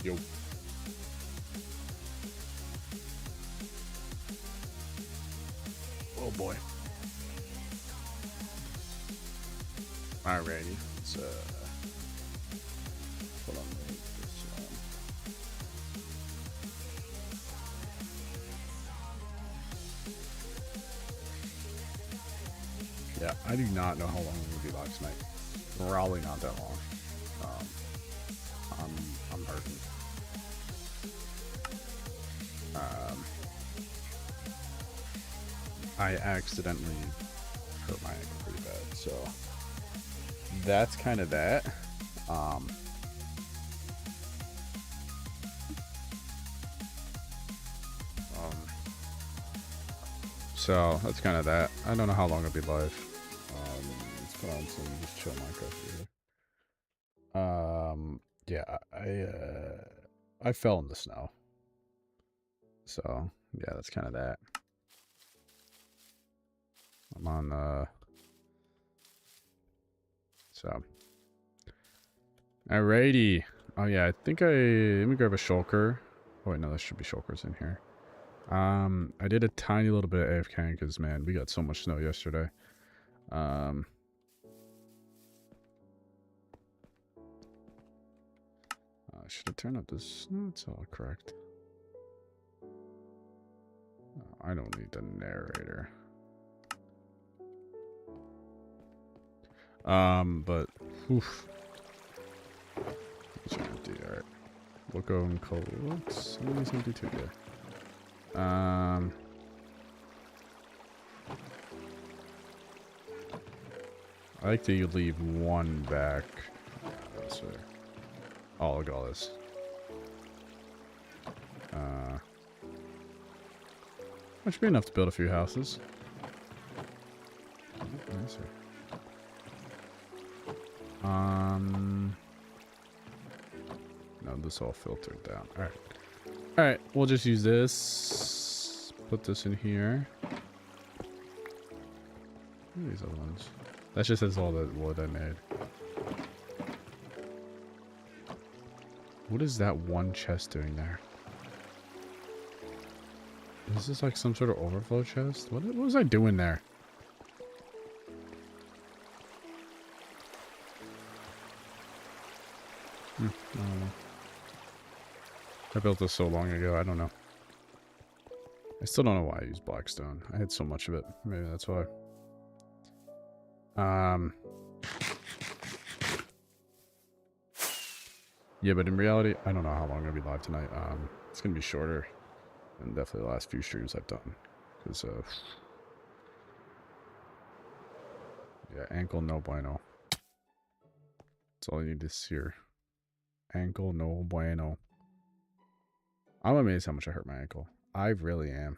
Yo. Oh boy. Alrighty. Let's hold on. Yeah, I do not know how long we'll be live tonight. Probably not that long. I'm hurting. I accidentally hurt my ankle pretty bad, so that's kind of that. So that's kind of that. I don't know how long I'll be live. Let's put on some just chill Minecraft here. Yeah, I fell in the snow. So yeah, that's kind of that. I'm on so alrighty. Oh yeah, I think let me grab a shulker. Oh wait, no, there should be shulkers in here. I did a tiny little bit of AFK because man, we got so much snow yesterday. I should have turned up this. No, it's all correct. Oh, I don't need the narrator. But oof. It's empty. All right. We'll go and collect. Somebody's empty too. Yeah. I like that you leave one back. So, oh, look at all this. That should be enough to build a few houses. Nice. No, this all filtered down. All right. All right. We'll just use this. Put this in here. What are these other ones? That just says all the wood I made. What is that one chest doing there? Is this like some sort of overflow chest? What was I doing there? I don't know. I built this so long ago, I don't know. I still don't know why I used blackstone. I had so much of it. Maybe that's why. Yeah, but in reality, I don't know how long I'm gonna be live tonight. It's gonna be shorter than definitely the last few streams I've done. Because, yeah, ankle no bueno. That's all I need to hear. Ankle no bueno. I'm amazed how much I hurt my ankle. I really am.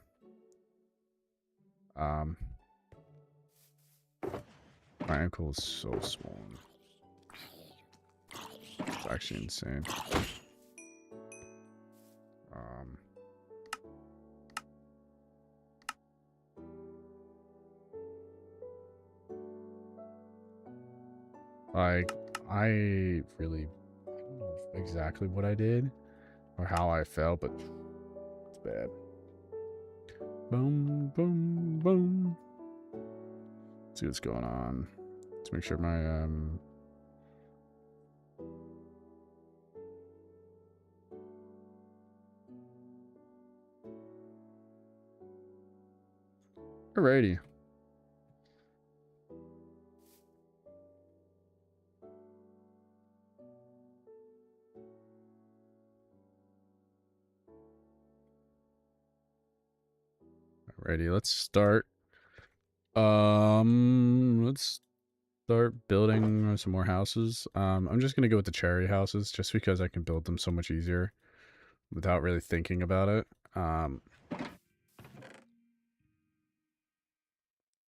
My ankle is so swollen. It's actually insane. Like, I really don't know exactly what I did or how I fell, but it's bad. Boom, boom, boom. Let's see what's going on. Let's make sure my, alrighty. Alrighty, let's start. Let's start building some more houses. I'm just gonna go with the cherry houses just because I can build them so much easier without really thinking about it.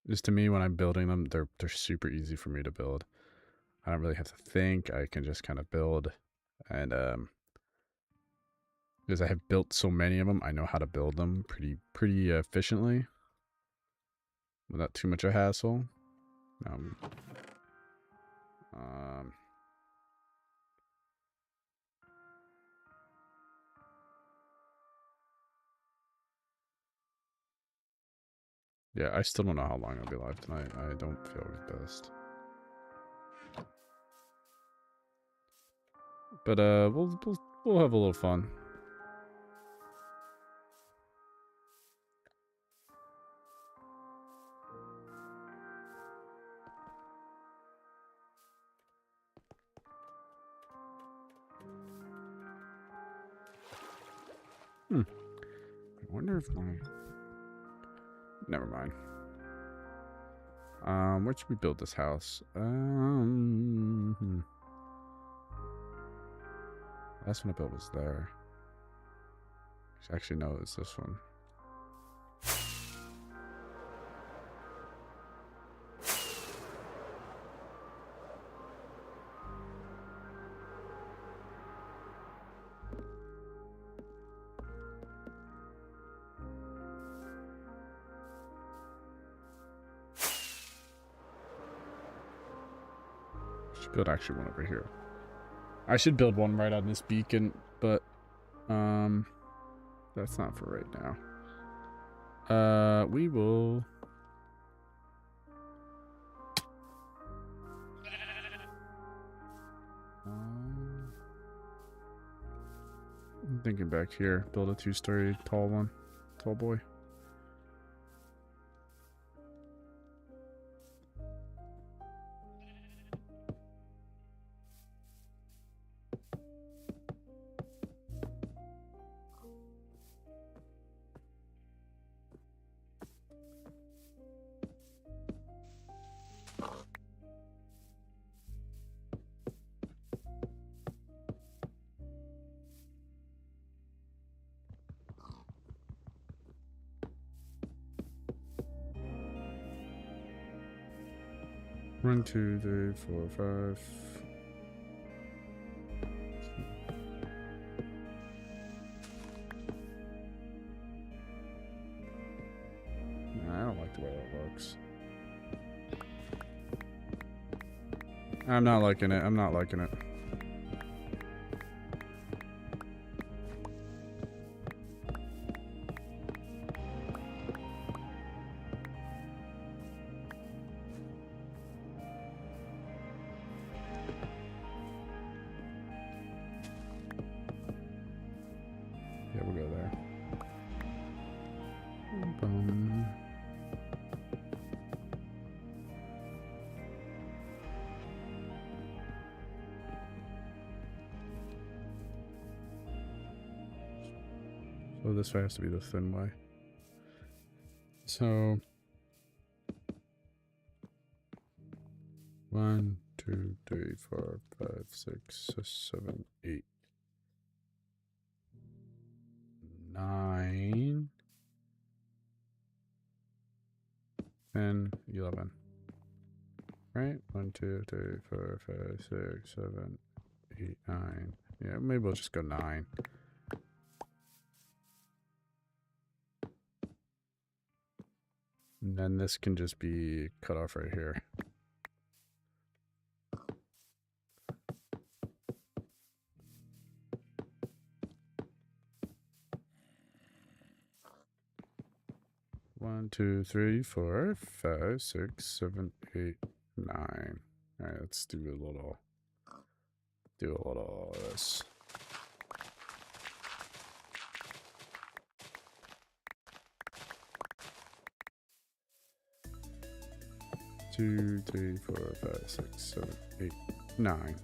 Just to me, when I'm building them, they're super easy for me to build. I don't really have to think. I can just kind of build, and because I have built so many of them, I know how to build them pretty efficiently without too much of a hassle. Yeah, I still don't know how long I'll be alive tonight. I don't feel the best. But we'll have a little fun. I wonder if my... Never mind. Where should we build this house? Last one I built was there. Actually, no, it's this one. Should build actually one over here. I should build one right on this beacon, but that's not for right now. We will. I'm thinking back here. Build a 2-story tall one. Tall boy. One, two, three, four, five. Nah, I don't like the way that looks. I'm not liking it. I'm not liking it. Yeah, we'll go there. Boom. So this way has to be the thin way. So 1, 2, 3, 4, 5, 6, 7, 8, 9, 10, 11. Right? 1, 2, 3, 4, 5, 6, 7, 8, 9. Yeah, maybe we'll just go 9. And then this can just be cut off right here. One, 2, 3, 4, 5, 6, 7, 8, 9. All right, let's do a little of this. Two, 3, 4, 5, 6, 7, 8, 9.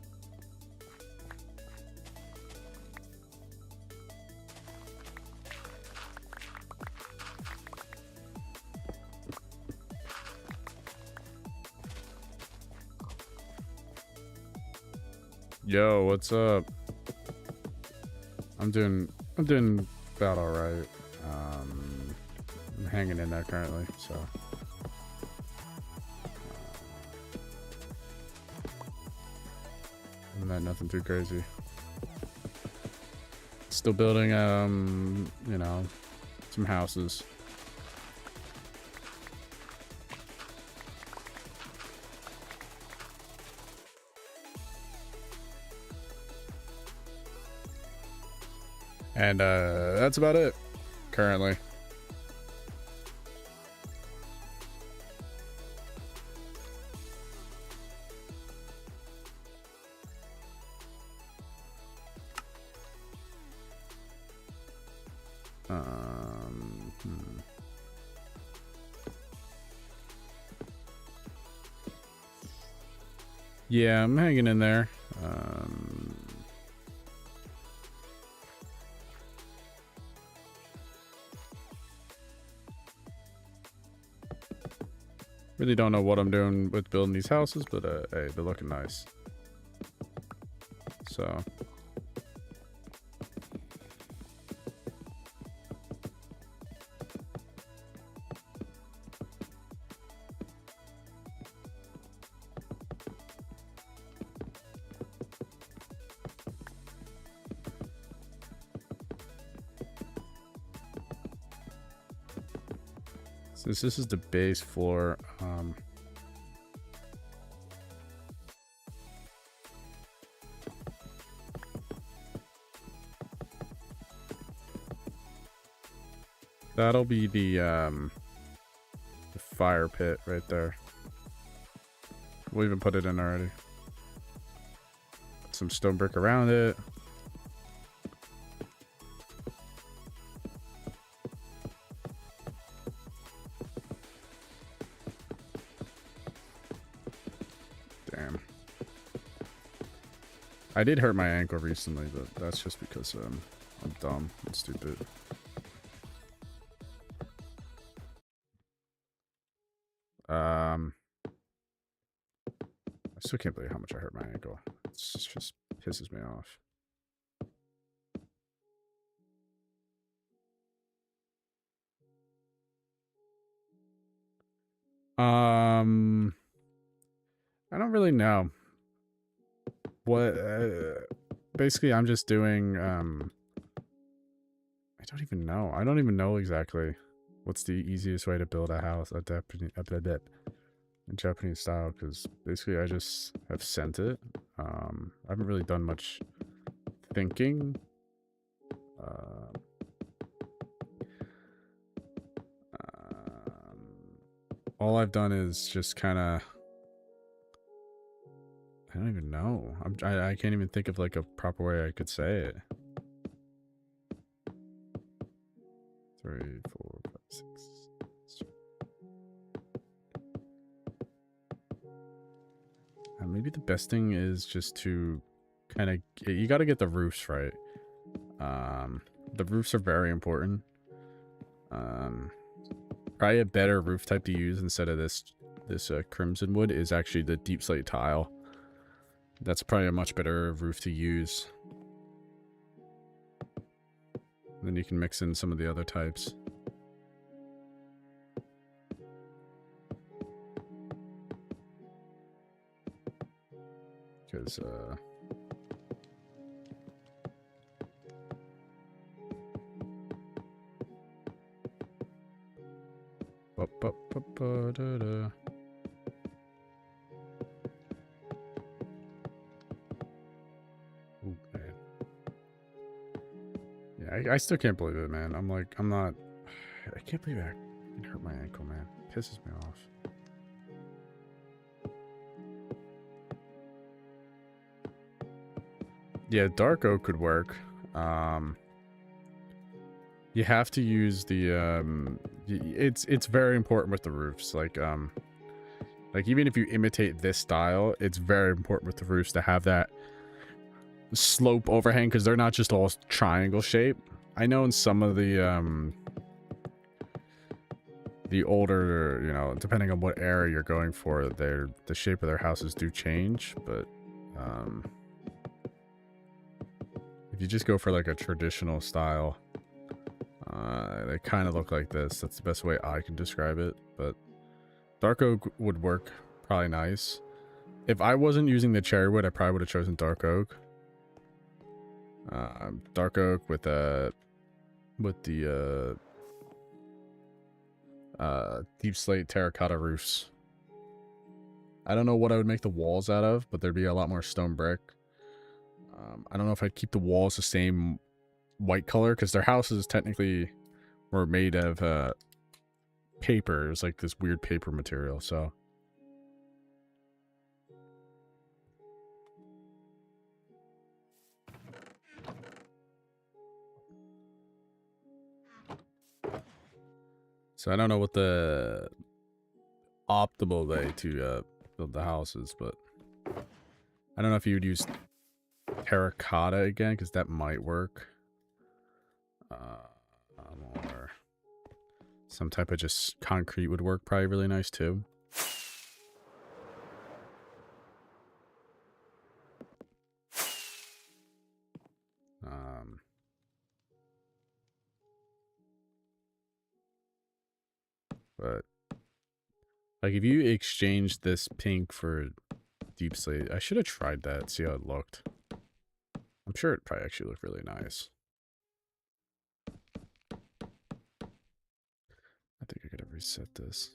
Yo, what's up? I'm doing about all right. I'm hanging in there currently, so. Nothing too crazy. Still building, you know, some houses. And that's about it currently. Hmm. Yeah, I'm hanging in there. Really don't know what I'm doing with building these houses, but hey, they're looking nice. So. Since this is the base floor, that'll be the fire pit right there. We'll even put it in already. Put some stone brick around it. Damn. I did hurt my ankle recently, but that's just because I'm dumb and stupid. I still can't believe how much I hurt my ankle. It just pisses me off. I don't really know. What, basically I'm just doing, I don't even know. I don't even know exactly what's the easiest way to build a house, a Japanese style, because basically I just have sent it. I haven't really done much thinking. All I've done is just kind of, I don't even know. I can't even think of like a proper way I could say it. 3, 4, 5, 6. Maybe the best thing is just to kind of, you got to get the roofs right. The roofs are very important. Probably a better roof type to use instead of this crimson wood is actually the deep slate tile. That's probably a much better roof to use. Then you can mix in some of the other types. Because, da-da. Ooh, man. Yeah, I still can't believe it, man. I'm not... I can't believe I hurt my ankle, man. It pisses me off. Yeah, dark oak could work. You have to use the it's very important with the roofs. Like even if you imitate this style, it's very important with the roofs to have that slope overhang, because they're not just all triangle shape. I know in some of the older, you know, depending on what era you're going for, the shape of their houses do change, but if you just go for like a traditional style, they kind of look like this. That's the best way I can describe it. But dark oak would work probably nice. If I wasn't using the cherry wood, I probably would have chosen dark oak. Dark oak with the deep slate terracotta roofs. I don't know what I would make the walls out of, but there'd be a lot more stone brick. I don't know if I'd keep the walls the same white color, because their houses technically were made of paper. It was like this weird paper material, so... So I don't know what the optimal way to build the house is, but I don't know if you would use terracotta again, because that might work. Or some type of just concrete would work probably really nice too. But like if you exchange this pink for deep slate, I should have tried that, see how it looked. I'm sure it probably actually looked really nice. I think I gotta reset this.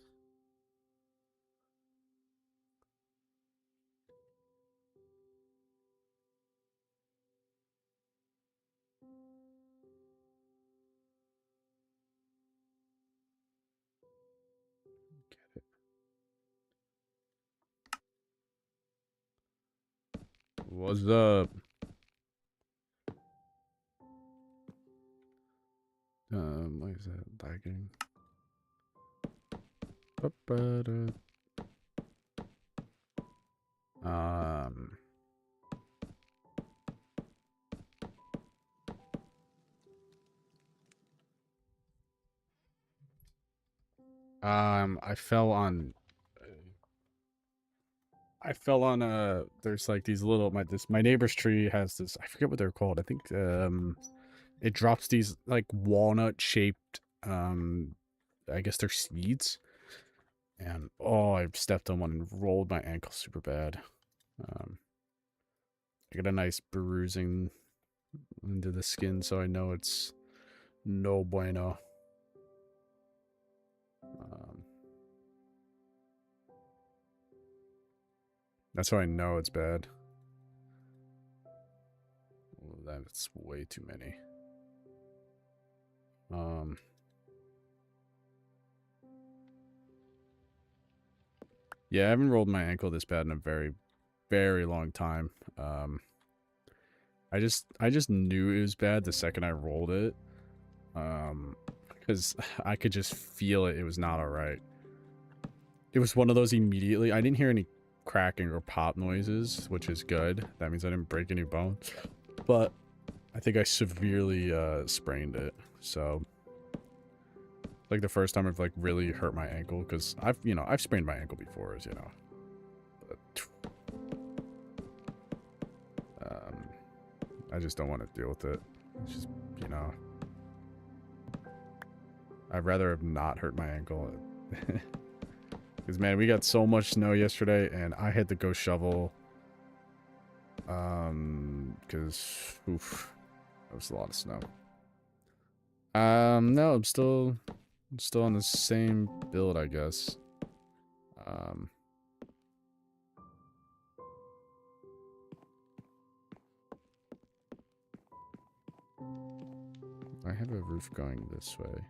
Get it. What's up? Why is that lagging? I fell on there's like these little my neighbor's tree has this, I forget what they're called. I think it drops these like walnut shaped I guess they're seeds. And oh, I stepped on one and rolled my ankle super bad. I got a nice bruising into the skin, so I know it's no bueno. That's how I know it's bad. Oh, that's way too many. Yeah, I haven't rolled my ankle this bad in a very, very long time. I just knew it was bad the second I rolled it. Because I could just feel it. It was not alright. It was one of those immediately. I didn't hear any cracking or pop noises, which is good. That means I didn't break any bones. But I think I severely sprained it. So like the first time I've like really hurt my ankle, because I've sprained my ankle before, as you know. But I just don't want to deal with it. It's just, I'd rather have not hurt my ankle. Because, man, we got so much snow yesterday, and I had to go shovel. Because, oof, that was a lot of snow. No, I'm still on the same build, I guess. I have a roof going this way.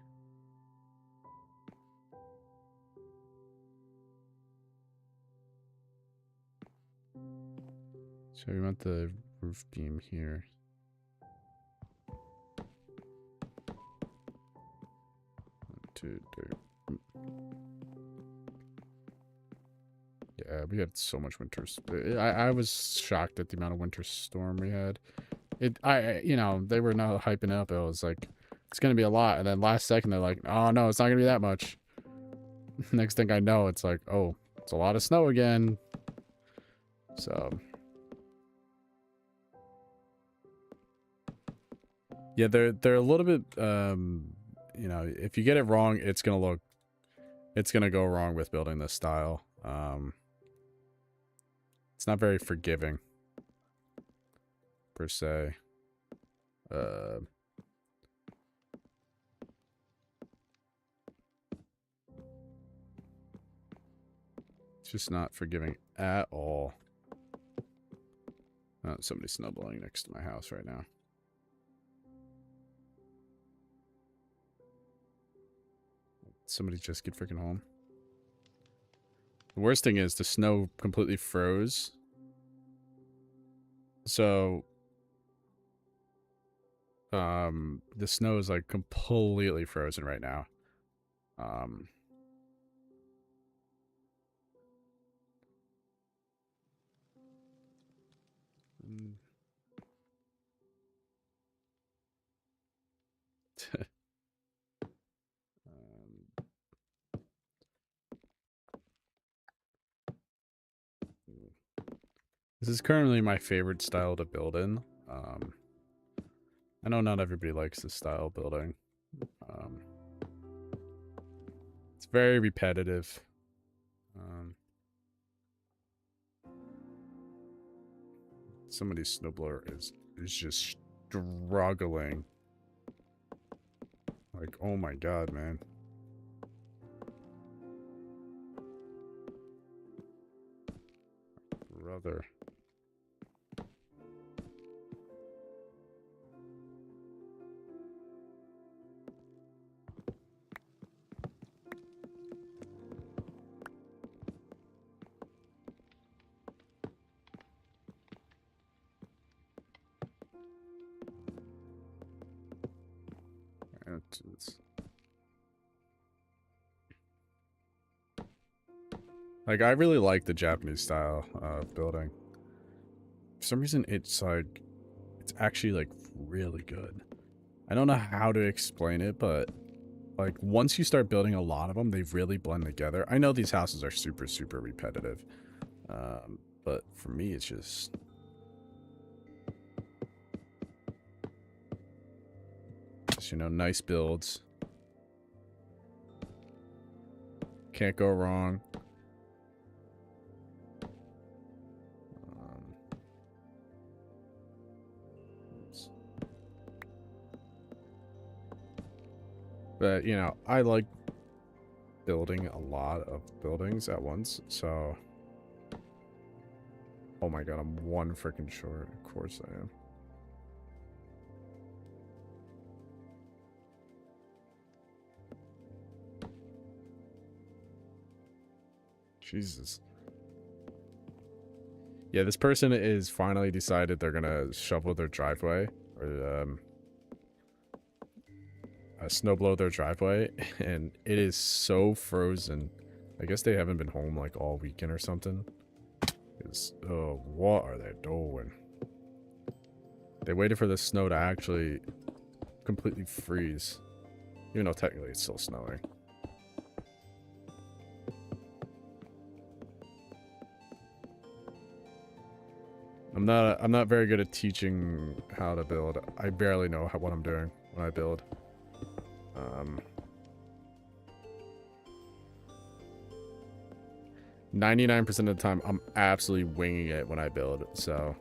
So we want the roof beam here. Yeah, we had so much winter. I was shocked at the amount of winter storm we had. They were not hyping up. It was like, it's gonna be a lot, and then last second they're like, oh no, it's not gonna be that much. Next thing I know, it's like, oh, it's a lot of snow again. So yeah, they're a little bit if you get it wrong, it's gonna go wrong with building this style. It's not very forgiving per se. It's just not forgiving at all. Oh, somebody's snowballing next to my house right now. Somebody just get freaking home. The worst thing is the snow completely froze. So the snow is like completely frozen right now. Um, mm. um, this is currently my favorite style to build in. I know not everybody likes this style of building. It's very repetitive. Somebody's snowblower is just struggling. Like, oh my god, man. Brother. Like, I really like the Japanese style of building. For some reason, it's like, it's actually like really good. I don't know how to explain it, but like once you start building a lot of them, they really blend together. I know these houses are super, super repetitive. But for me, it's just... you know, nice builds. Can't go wrong. But, you know, I like building a lot of buildings at once, so... Oh my god, I'm one freaking short. Of course I am. Jesus. Yeah, this person is finally decided they're gonna shovel their driveway, or snowblow their driveway, and it is so frozen. I guess they haven't been home like all weekend or something. Oh, what are they doing? They waited for the snow to actually completely freeze, even though technically it's still snowing. I'm not very good at teaching how to build. I barely know what I'm doing when I build. 99% of the time, I'm absolutely winging it when I build, so...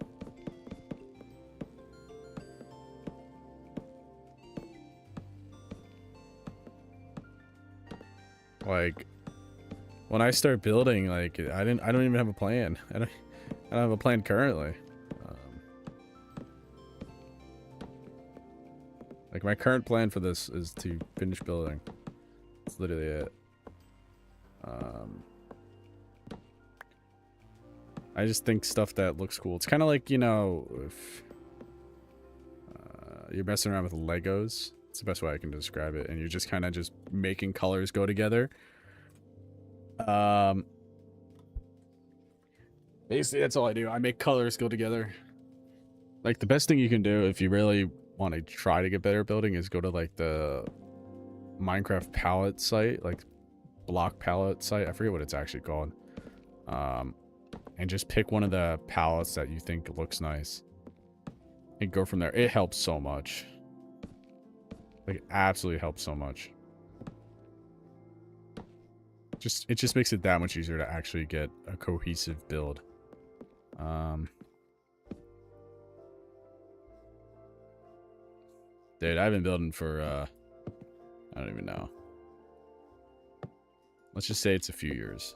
Like, when I start building, like, I don't even have a plan. I don't have a plan currently. Like, my current plan for this is to finish building. That's literally it. I just think stuff that looks cool. It's kind of like, you know, if you're messing around with Legos. It's the best way I can describe it. And you're just kind of just making colors go together. Basically, that's all I do. I make colors go together. Like, the best thing you can do if you really want to try to get better at building is go to, like, the Minecraft palette site. Like, block palette site. I forget what it's actually called. And just pick one of the palettes that you think looks nice. And go from there. It helps so much. Like, it absolutely helps so much. It just makes it that much easier to actually get a cohesive build. Dude, I've been building for, I don't even know. Let's just say it's a few years.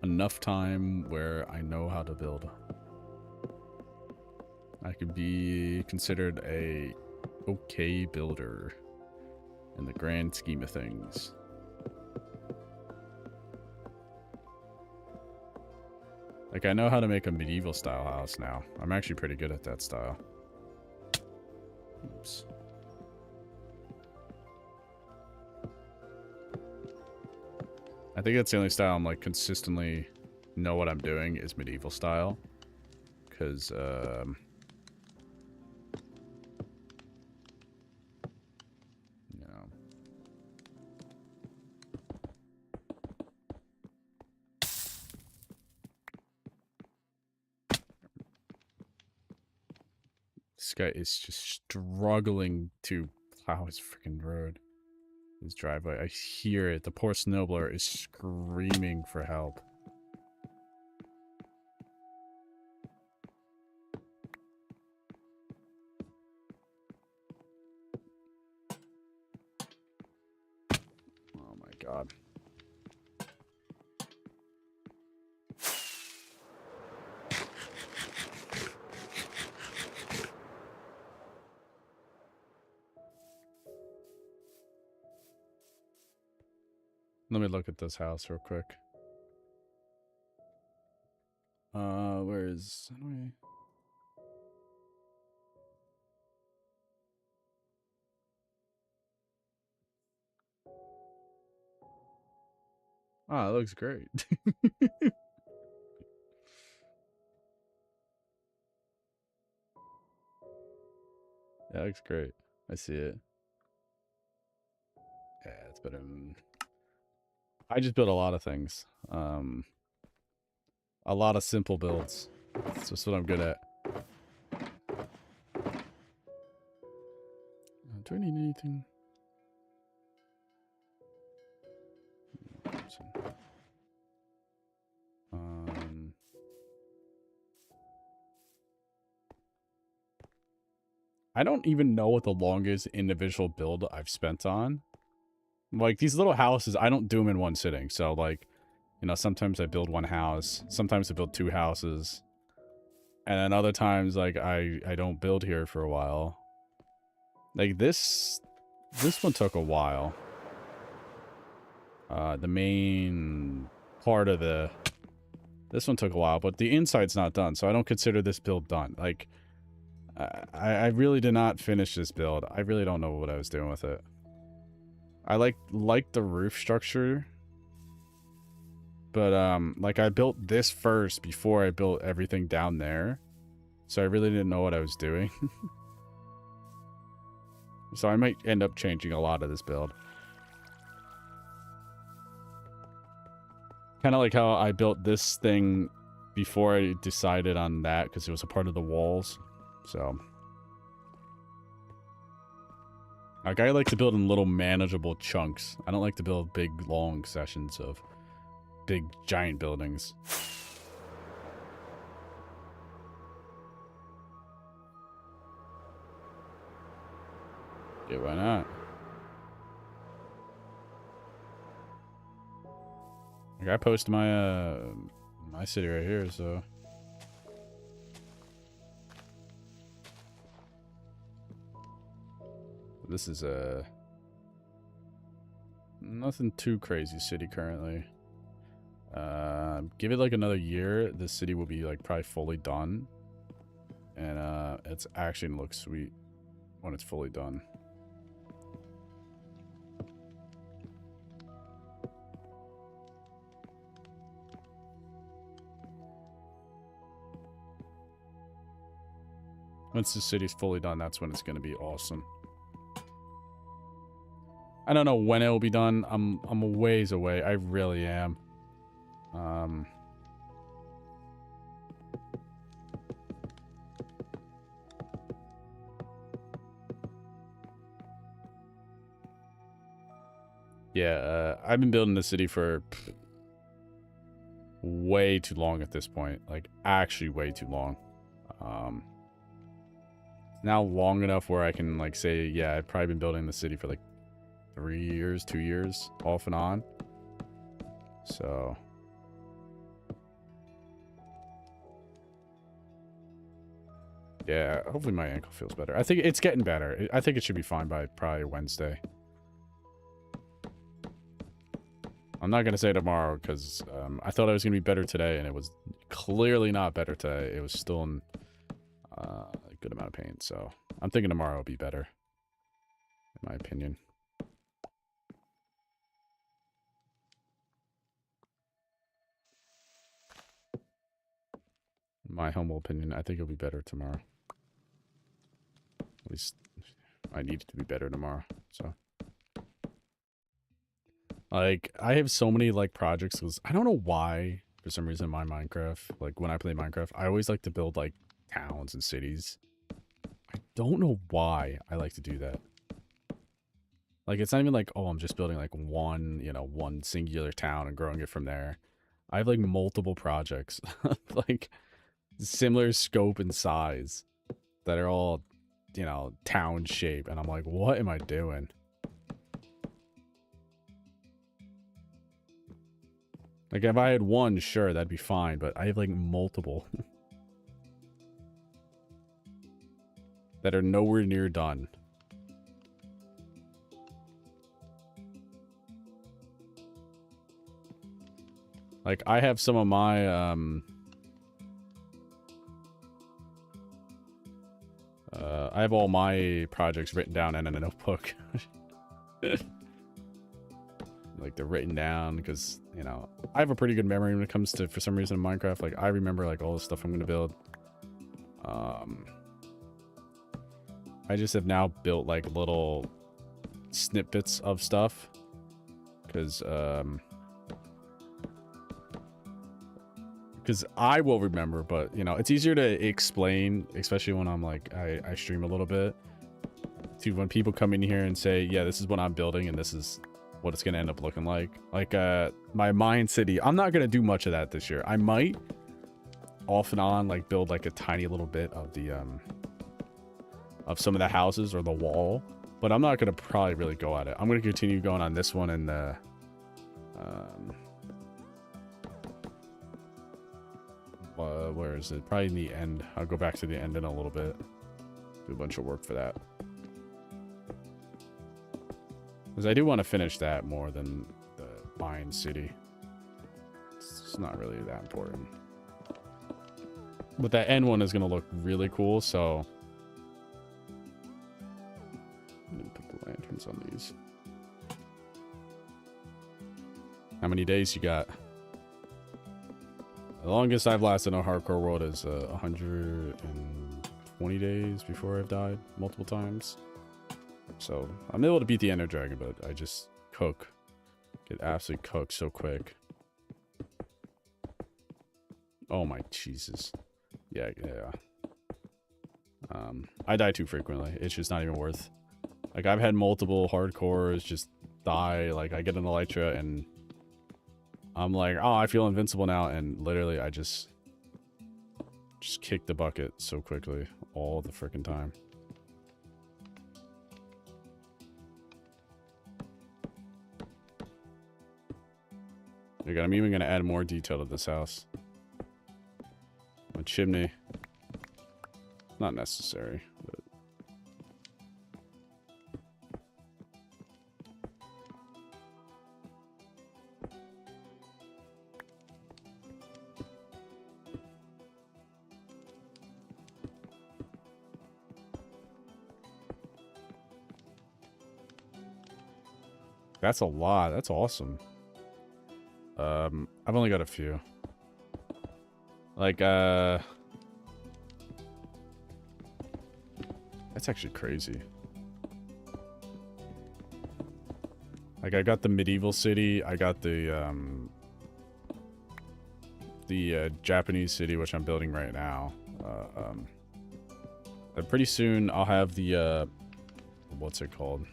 Enough time where I know how to build. I could be considered a okay builder in the grand scheme of things. Like, I know how to make a medieval style house now. I'm actually pretty good at that style. Oops. I think that's the only style I'm like consistently know what I'm doing is medieval style. Because, you know. This guy is just struggling to plow his freaking road. His driveway. I hear it. The poor snowblower is screaming for help. Oh my god. Let me look at this house real quick. Where is... How do I... Ah, it looks great. Yeah, it looks great. I see it. Yeah, it's better than... I just built a lot of things. A lot of simple builds. That's just what I'm good at. Do I need anything? I don't even know what the longest individual build I've spent on. Like, these little houses, I don't do them in one sitting. So, like, you know, sometimes I build one house. Sometimes I build two houses. And then other times, like, I don't build here for a while. Like, this one took a while. The main part of this one took a while, but the inside's not done, so I don't consider this build done. Like, I really did not finish this build. I really don't know what I was doing with it. I like the roof structure, but like I built this first before I built everything down there, so I really didn't know what I was doing. So I might end up changing a lot of this build. Kind of like how I built this thing before I decided on that because it was a part of the walls. So, like, I like to build in little manageable chunks. I don't like to build big, long sessions of big, giant buildings. Yeah, why not? Like, I posted my, my city right here, so... This is a... nothing too crazy city currently. Give it like another year, this city will be like probably fully done. And it's actually gonna look sweet when it's fully done. Once the city's fully done, that's when it's gonna be awesome. I don't know when it will be done. I'm a ways away. I really am. Yeah, I've been building the city for way too long at this point. Like, actually way too long. Now long enough where I can, like, say, yeah, I've probably been building the city for, like, 3 years, 2 years, off and on. So... yeah, hopefully my ankle feels better. I think it's getting better. I think it should be fine by probably Wednesday. I'm not going to say tomorrow because I thought it was going to be better today, and it was clearly not better today. It was still in a good amount of pain, so I'm thinking tomorrow will be better, in my opinion. My humble opinion, I think it'll be better tomorrow. At least I need it to be better tomorrow, so. Like, I have so many, like, projects, because I don't know why, for some reason, in my Minecraft, like, when I play Minecraft, I always like to build, like, towns and cities. I don't know why I like to do that. Like, it's not even like, oh, I'm just building, like, one, you know, one singular town and growing it from there. I have, like, multiple projects, like, similar scope and size that are all, you know, town shape, and I'm like, what am I doing? Like, if I had one, sure, that'd be fine, but I have, like, multiple that are nowhere near done. Like, I have some of my, I have all my projects written down in a notebook. Like, they're written down because, you know, I have a pretty good memory when it comes to, for some reason, in Minecraft. Like, I remember, like, all the stuff I'm going to build. I just have now built, like, little snippets of stuff. Because I will remember, but, you know, it's easier to explain, especially when I'm, like, I stream a little bit. To when people come in here and say, yeah, this is what I'm building, and this is what it's going to end up looking like. Like, my Mine City, I'm not going to do much of that this year. I might, off and on, like, build, like, a tiny little bit of the, of some of the houses or the wall. But I'm not going to probably really go at it. I'm going to continue going on this one and the, where is it? Probably in the end. I'll go back to the end in a little bit. Do a bunch of work for that. Because I do want to finish that more than the Mine City. It's not really that important. But that end one is going to look really cool, so... I'm going to put the lanterns on these. How many days you got? The longest I've lasted on Hardcore World is 120 days before I've died multiple times. So, I'm able to beat the Ender Dragon, but I just cook. Get absolutely cooked so quick. Oh my Jesus. Yeah. I die too frequently. It's just not even worth. Like, I've had multiple hardcores just die. Like, I get an Elytra and I'm like, oh, I feel invincible now. And literally, I just kick the bucket so quickly all the freaking time. I'm even going to add more detail to this house. A chimney. Not necessary, but... That's a lot. That's awesome. I've only got a few. Like, that's actually crazy. Like, I got the medieval city. I got the Japanese city, which I'm building right now. Pretty soon I'll have the, what's it called?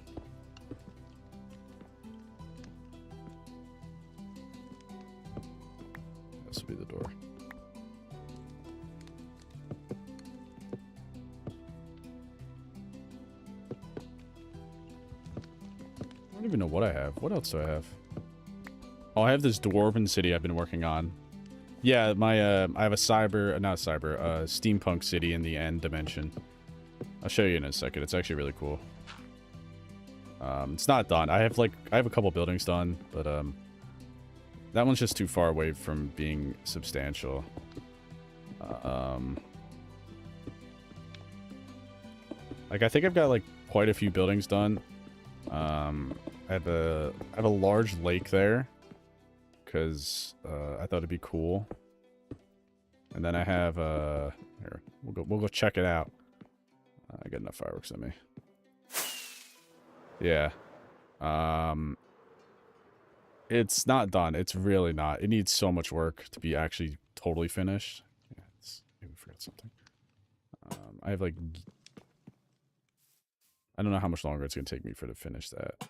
This will be the door. I don't even know what I have. What else do I have? Oh, I have this Dwarven city I've been working on. Yeah, my, I have a steampunk city in the end dimension. I'll show you in a second. It's actually really cool. It's not done. I have a couple buildings done, but, That one's just too far away from being substantial. Like I think I've got like quite a few buildings done. I have a large lake there because I thought it'd be cool. And then I have here we'll go check it out. I got enough fireworks on me. Yeah. It's not done. It's really not. It needs so much work to be actually totally finished. Yeah, maybe we forgot something. I have like I don't know how much longer it's gonna take me to finish that.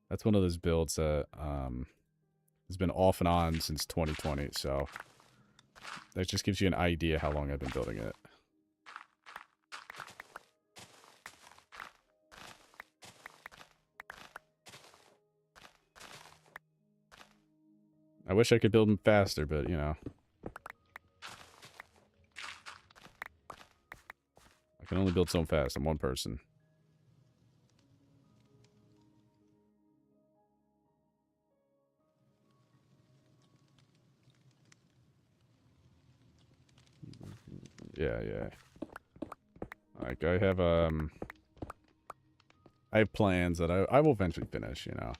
That's one of those builds that has been off and on since 2020, so that just gives you an idea how long I've been building it. I wish I could build them faster, but you know. I can only build so fast. I'm one person. Yeah. Like I have plans that I will eventually finish, you know.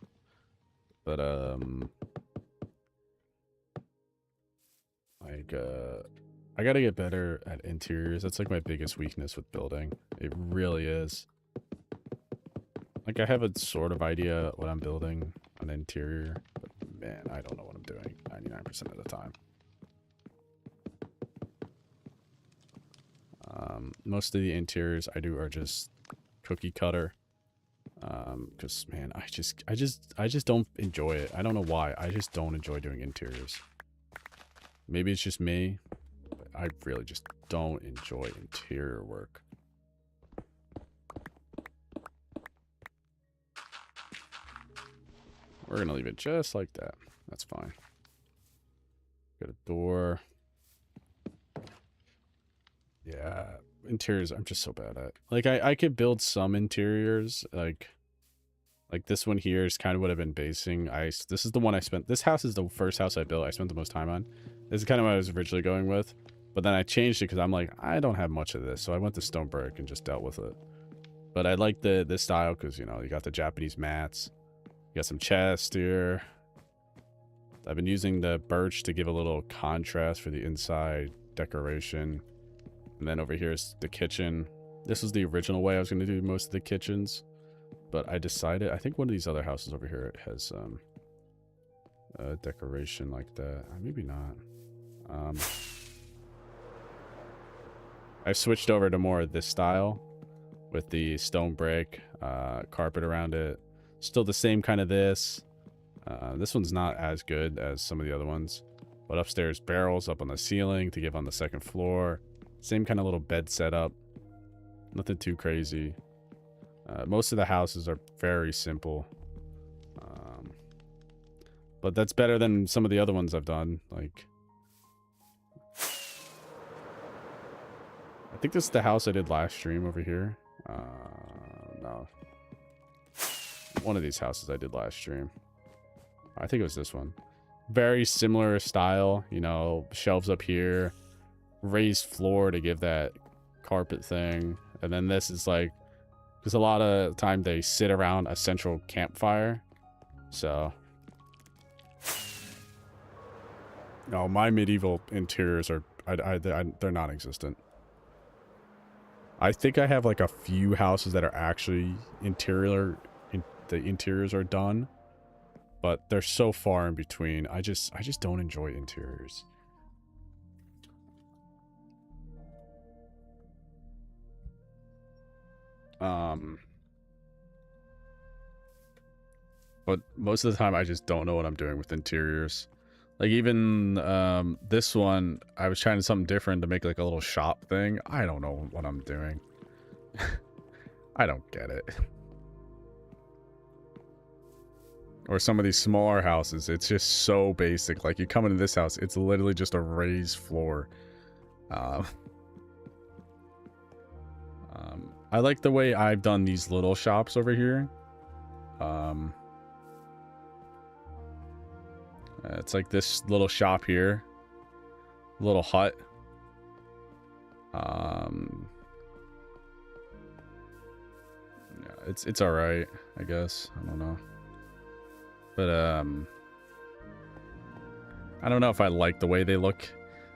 But like I gotta get better at interiors. That's like my biggest weakness with building. It really is. Like I have a sort of idea what I'm building on interior, but man, I don't know what I'm doing 99% of the time. Most of the interiors I do are just cookie cutter. Because man, I just don't enjoy it. I don't know why. I just don't enjoy doing interiors. Maybe it's just me, but I really just don't enjoy interior work. We're gonna leave it just like that. That's fine. Got a door. Yeah, interiors I'm just so bad at. Like I could build some interiors, like this one here is kind of what I've been basing. This is the one I spent. This house is the first house I built. I spent the most time on. This is kind of what I was originally going with, but then I changed it because I'm like, I don't have much of this, so I went to stone brick and just dealt with it. But I like this style because you know you got the Japanese mats, you got some chest here. I've been using the birch to give a little contrast for the inside decoration, and then over here is the kitchen. This was the original way I was going to do most of the kitchens. But I decided, I think one of these other houses over here has a decoration like that. Maybe not. I've switched over to more of this style with the stone brick, carpet around it. Still the same kind of this. This one's not as good as some of the other ones. But upstairs, barrels up on the ceiling to give on the second floor. Same kind of little bed setup. Nothing too crazy. Most of the houses are very simple. But that's better than some of the other ones I've done. Like, I think this is the house I did last stream over here. No. One of these houses I did last stream. I think it was this one. Very similar style, you know, shelves up here. Raised floor to give that carpet thing. And then this is like, because a lot of time they sit around a central campfire. So. No, my medieval interiors are, they're non-existent. I think I have like a few houses that are actually the interiors are done. But they're so far in between. I just don't enjoy interiors. But most of the time I just don't know what I'm doing with interiors. Like even this one, I was trying something different to make like a little shop thing. I don't know what I'm doing. I don't get it. Or some of these smaller houses, it's just so basic. Like you come into this house, it's literally just a raised floor. I like the way I've done these little shops over here. It's like this little shop here. Little hut. Yeah, it's alright, I guess. I don't know. But, I don't know if I like the way they look.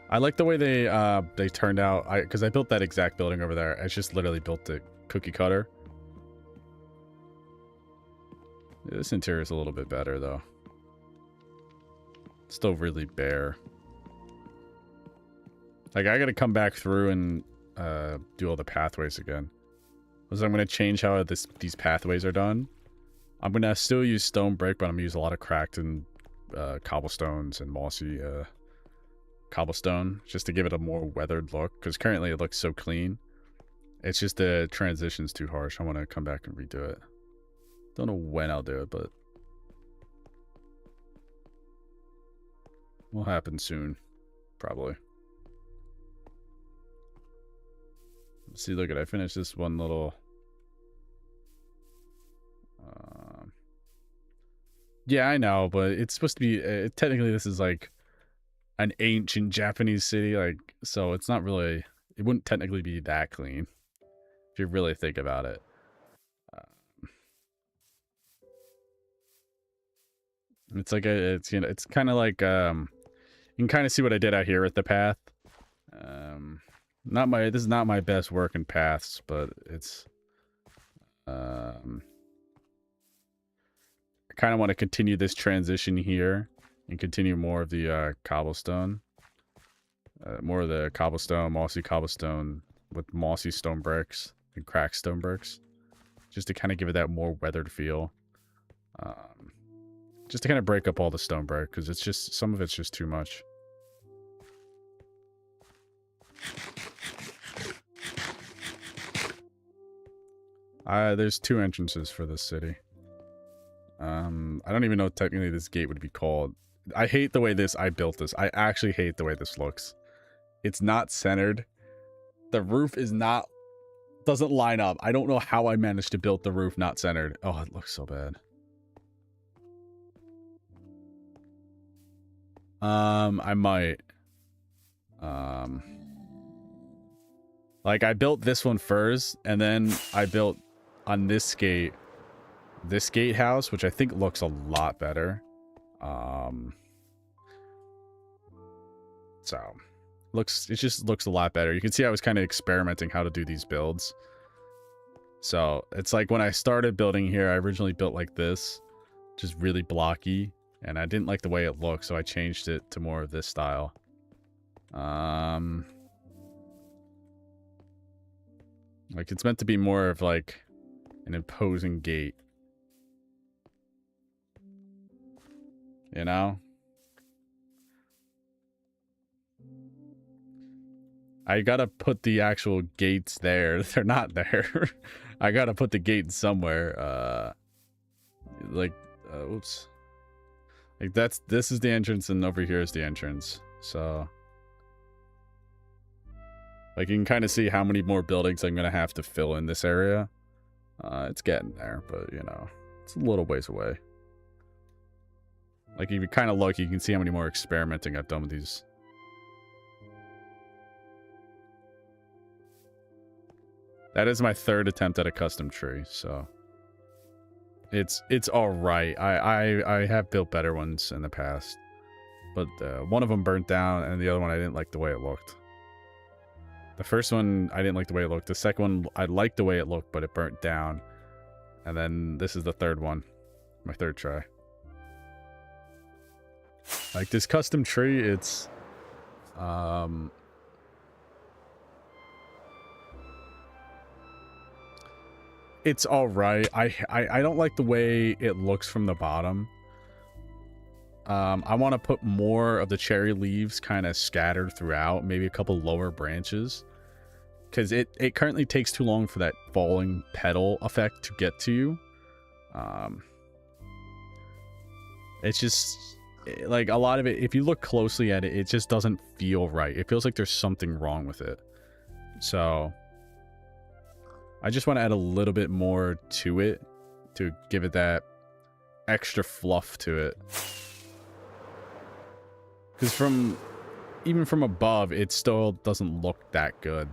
I like the way they turned out. Because I built that exact building over there. I just literally built the cookie cutter. This interior is a little bit better, though. Still really bare. Like, I gotta come back through and do all the pathways again. Because I'm gonna change how these pathways are done. I'm gonna still use stone brick, but I'm gonna use a lot of cracked and cobblestones and mossy cobblestone just to give it a more weathered look. Because currently it looks so clean. It's just the transition's too harsh. I want to come back and redo it. Don't know when I'll do it, but will happen soon, probably. Let's see, look at I finished this one little. Yeah, I know, but it's supposed to be. Technically, this is like an ancient Japanese city, like so. It's not really. It wouldn't technically be that clean if you really think about it. It's like it's you know it's kind of like you can kind of see what I did out here with the path. This is not my best work in paths, but it's I kind of want to continue this transition here and continue more of the cobblestone, more of the cobblestone, mossy cobblestone with mossy stone bricks and cracked stone bricks, just to kind of give it that more weathered feel. Just to kind of break up all the stone brick, because it's just, some of it's just too much. There's 2 entrances for this city. I don't even know technically this gate would be called. I hate the way I built this. I actually hate the way this looks. It's not centered. The roof doesn't line up. I don't know how I managed to build the roof not centered. Oh, it looks so bad. I might. Like I built this one first, and then I built on this gatehouse, which I think looks a lot better. So it just looks a lot better. You can see I was kind of experimenting how to do these builds. So it's like when I started building here, I originally built like this, just really blocky. And I didn't like the way it looked, so I changed it to more of this style. Like, it's meant to be more of, like, an imposing gate. You know? I gotta put the actual gates there. They're not there. I gotta put the gate somewhere. Oops. Like this is the entrance, and over here is the entrance. So like you can kind of see how many more buildings I'm gonna have to fill in this area. It's getting there, but you know, it's a little ways away. Like if you kind of look, you can see how many more experimenting I've done with these. That is my 3rd attempt at a custom tree, so it's all right. I have built better ones in the past, but one of them burnt down, and the other one I didn't like the way it looked. The first one I didn't like the way it looked. The second one I liked the way it looked, but it burnt down. And then this is the 3rd one, my 3rd try. Like this custom tree, it's it's all right. I don't like the way it looks from the bottom. I want to put more of the cherry leaves kind of scattered throughout, maybe a couple lower branches, because it currently takes too long for that falling petal effect to get to you. It's just like a lot of it, if you look closely at it, it just doesn't feel right. It feels like there's something wrong with it. So I just want to add a little bit more to it to give it that extra fluff to it. Because even from above, it still doesn't look that good.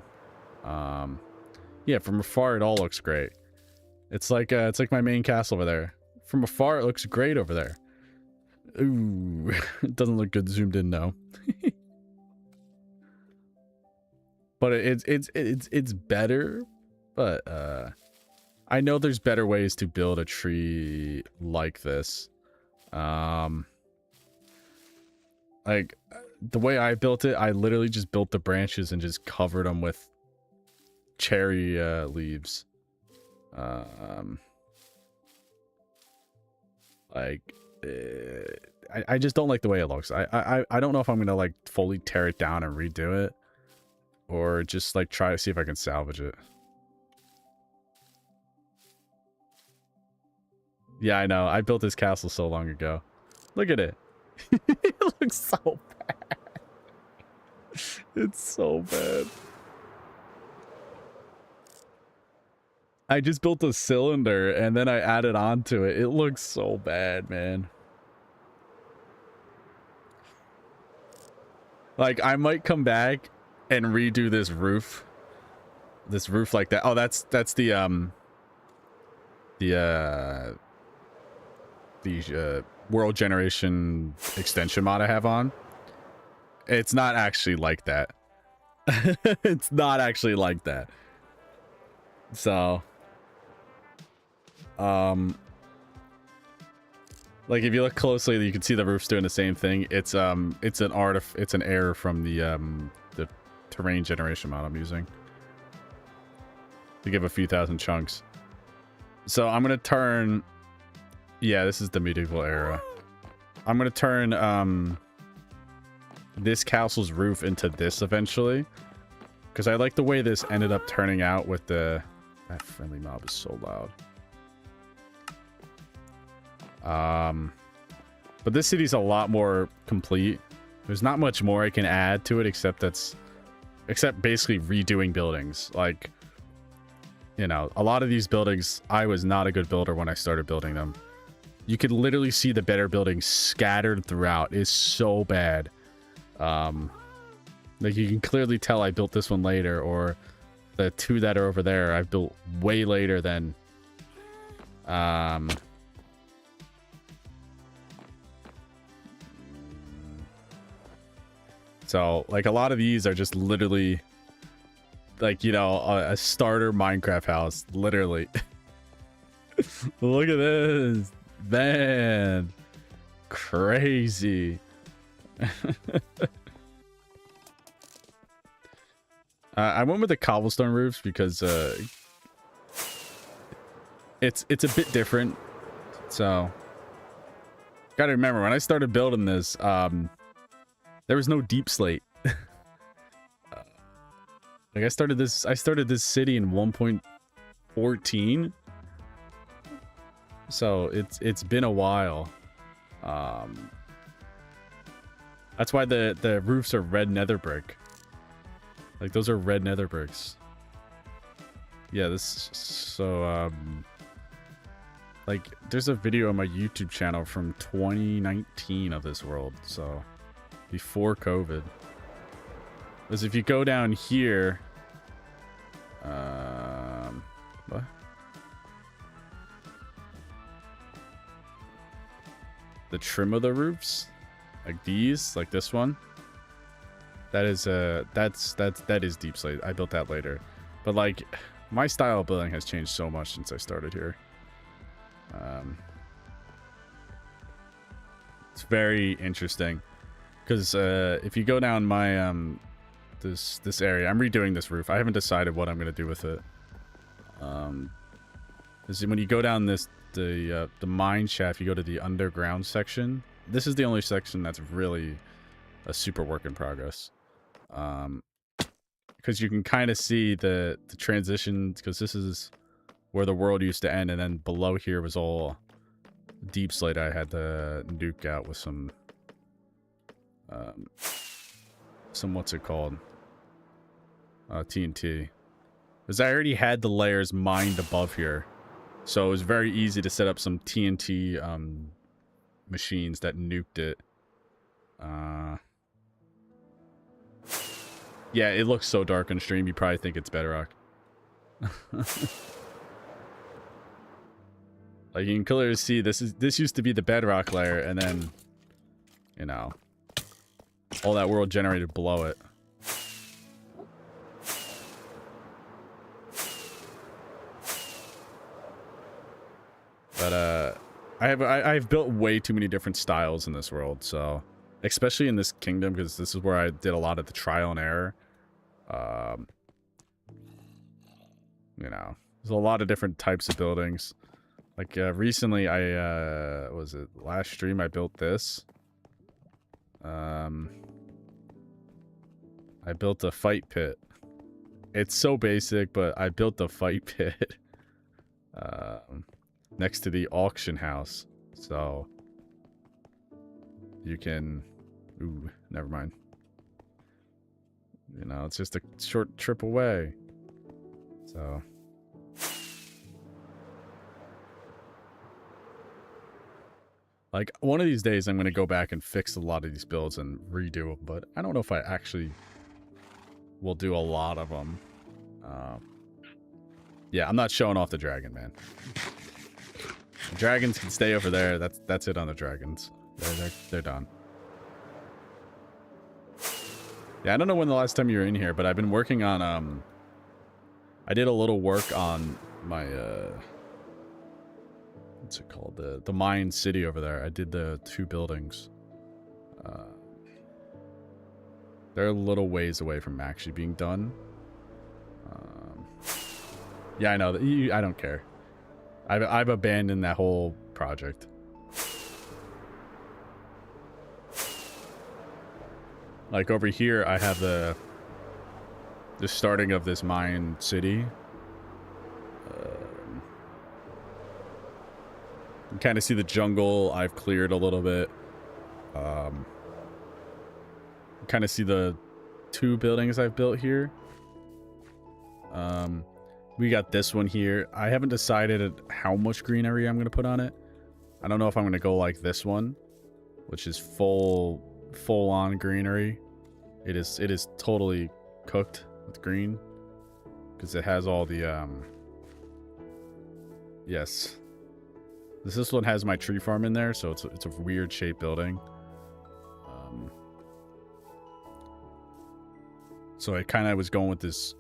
Yeah, from afar, it all looks great. It's like my main castle over there. From afar, it looks great over there. Ooh, it doesn't look good zoomed in though. But it's better. But I know there's better ways to build a tree like this. Like the way I built it, I literally just built the branches and just covered them with cherry leaves. I just don't like the way it looks. I don't know if I'm gonna like fully tear it down and redo it, or just like try to see if I can salvage it. Yeah, I know. I built this castle so long ago. Look at it. It looks so bad. It's so bad. I just built a cylinder and then I added on to it. It looks so bad, man. Like, I might come back and redo this roof. This roof like that. Oh, that's the world generation extension mod I have on. It's not actually like that. It's not actually like that. So like if you look closely, you can see the roof's doing the same thing. It's an error from the terrain generation mod I'm using to give a few thousand chunks. So I'm gonna turn, yeah, this is the medieval era. I'm gonna turn this castle's roof into this eventually, because I like the way this ended up turning out with the... That friendly mob is so loud. But this city's a lot more complete. There's not much more I can add to it except basically redoing buildings. Like, you know, a lot of these buildings, I was not a good builder when I started building them. You could literally see the better buildings scattered throughout. It's so bad. Like you can clearly tell I built this one later, or the two that are over there I built way later than so like a lot of these are just literally like, you know, a starter Minecraft house, literally. Look at this, man, crazy. I went with the cobblestone roofs because it's a bit different. So gotta remember, when I started building this, there was no deep slate. Like I started this city in 1.14. So it's been a while. That's why the roofs are red nether brick. Like those are red nether bricks. Yeah, this, so like there's a video on my YouTube channel from 2019 of this world, so before COVID. Because if you go down here, what? The trim of the roofs, like these, like this one. That is that is deep slate. I built that later, but like my style of building has changed so much since I started here. It's very interesting because if you go down my this area, I'm redoing this roof. I haven't decided what I'm gonna do with it. When you go down the mine shaft, you go to the underground section. This is the only section that's really a super work in progress. Because you can kind of see the transition, because this is where the world used to end, and then below here was all deep slate. I had to nuke out with some what's it called, TNT, because I already had the layers mined above here, so it was very easy to set up some TNT machines that nuked it. Yeah, it looks so dark on stream. You probably think it's Bedrock. Like, you can clearly see this used to be the Bedrock layer, and then, you know, all that world generated below it. But I've built way too many different styles in this world, so especially in this kingdom, because this is where I did a lot of the trial and error. You know, there's a lot of different types of buildings. Like recently, was it last stream I built this. I built a fight pit. It's so basic, but I built the fight pit next to the auction house, so you can. Ooh, never mind. You know, it's just a short trip away. So. Like, one of these days, I'm going to go back and fix a lot of these builds and redo them, but I don't know if I actually will do a lot of them. Yeah, I'm not showing off the dragon, man. The dragons can stay over there. That's it on the dragons. They're done. Yeah, I don't know when the last time you were in here, but I've been working on, I did a little work on my, what's it called? The Mayan city over there. I did the 2 buildings. They're a little ways away from actually being done. Yeah, I know. I don't care. I've abandoned that whole project. Like over here, I have the starting of this Mayan city. You kind of see the jungle I've cleared a little bit. Kind of see the 2 buildings I've built here. We got this one here. I haven't decided how much greenery I'm going to put on it. I don't know if I'm going to go like this one, which is full on greenery. It is totally cooked with green because it has all the yes. This one has my tree farm in there, so it's a weird shaped building. So I kind of was going with this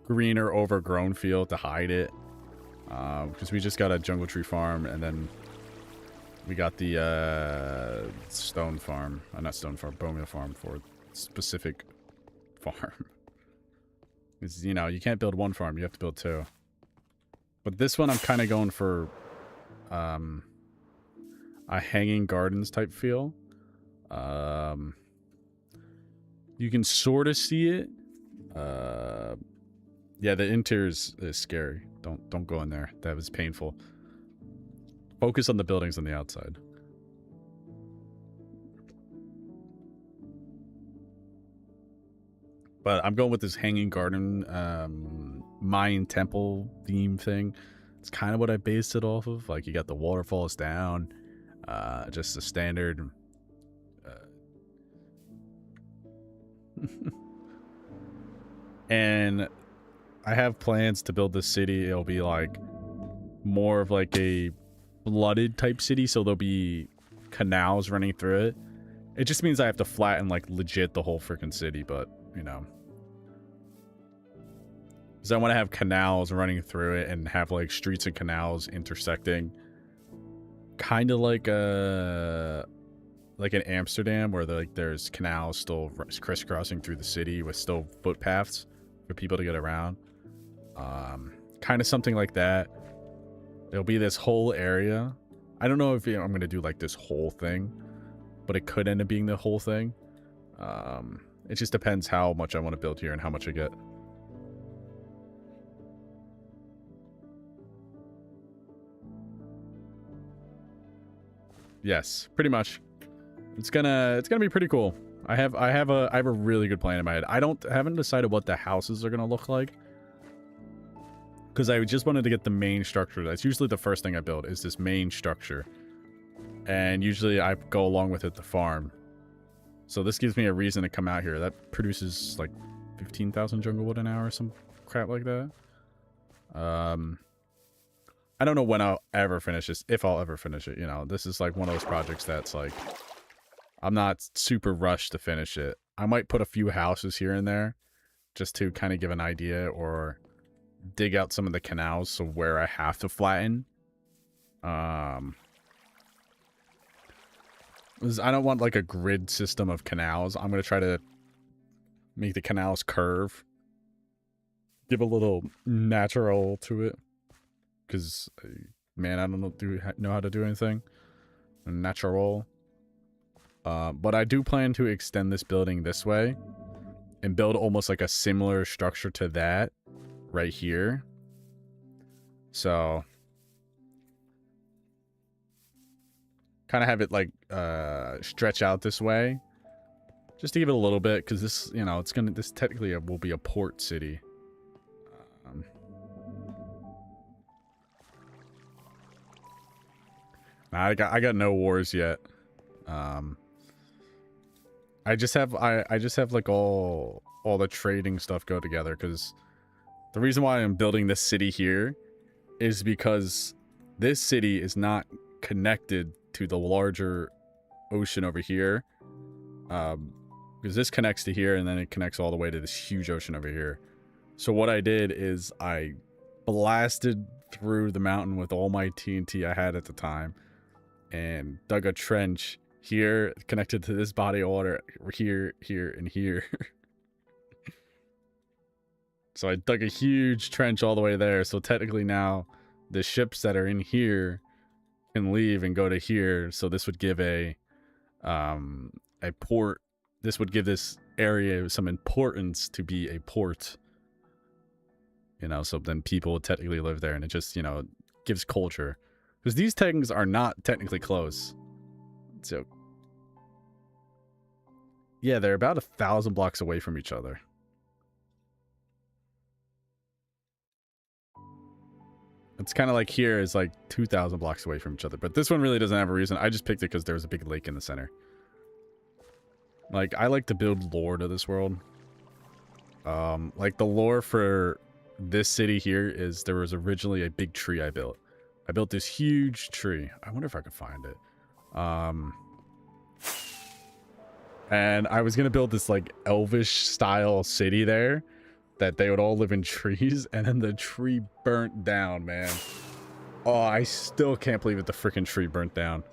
greener overgrown field to hide it, because we just got a jungle tree farm, and then we got the stone farm, not stone farm, bone meal farm for specific farm. Because, you know, you can't build one farm, you have to build 2. But this one I'm kind of going for a hanging gardens type feel. You can sort of see it. Yeah, the interior is scary. Don't go in there. That was painful. Focus on the buildings on the outside. But I'm going with this hanging garden Mayan temple theme thing. It's kind of what I based it off of. Like, you got the waterfalls down, just the standard. And I have plans to build this city. It'll be like more of like a flooded type city, so there'll be canals running through it. It just means I have to flatten like legit the whole freaking city, but you know, because I want to have canals running through it and have like streets and canals intersecting, kind of like in Amsterdam, where there's canals still crisscrossing through the city with still footpaths for people to get around. Kind of something like that. There'll be this whole area. I don't know if I'm going to do like this whole thing, but it could end up being the whole thing. It just depends how much I want to build here and how much I get. Yes, pretty much. It's gonna be pretty cool. I have a really good plan in my head. I haven't decided what the houses are gonna look like, because I just wanted to get the main structure. That's usually the first thing I build, is this main structure, and usually I go along with it the farm. So this gives me a reason to come out here. That produces like 15,000 jungle wood an hour or some crap like that. I don't know when I'll ever finish this, if I'll ever finish it. You know, this is like one of those projects that's like, I'm not super rushed to finish it. I might put a few houses here and there just to kind of give an idea, or dig out some of the canals so where I have to flatten. I don't want like a grid system of canals. I'm going to try to make the canals curve. Give a little natural to it. Because, man, I don't know how to do anything. Natural. But I do plan to extend this building this way. And build almost like a similar structure to that. Right here. So. Kind of have it like stretch out this way. Just to give it a little bit. Because this, you know, this technically will be a port city. I got no wars yet. I just have like all the trading stuff go together, because the reason why I'm building this city here is because this city is not connected to the larger ocean over here. Because this connects to here and then it connects all the way to this huge ocean over here. So what I did is I blasted through the mountain with all my TNT I had at the time. And dug a trench here, connected to this body of water, here, and here. So I dug a huge trench all the way there. So technically now, the ships that are in here can leave and go to here. So this would give a port. This would give this area some importance to be a port. You know, so then people would technically live there, and it just, you know, gives culture. Because these things are not technically close. So, yeah, they're about 1,000 blocks away from each other. It's kind of like here is like 2,000 blocks away from each other. But this one really doesn't have a reason. I just picked it because there was a big lake in the center. Like, I like to build lore to this world. Like, the lore for this city here is there was originally a big tree I built. I built this huge tree. I wonder if I could find it. And I was going to build this like elvish style city there that they would all live in trees. And then the tree burnt down, man. Oh, I still can't believe it. The freaking tree burnt down.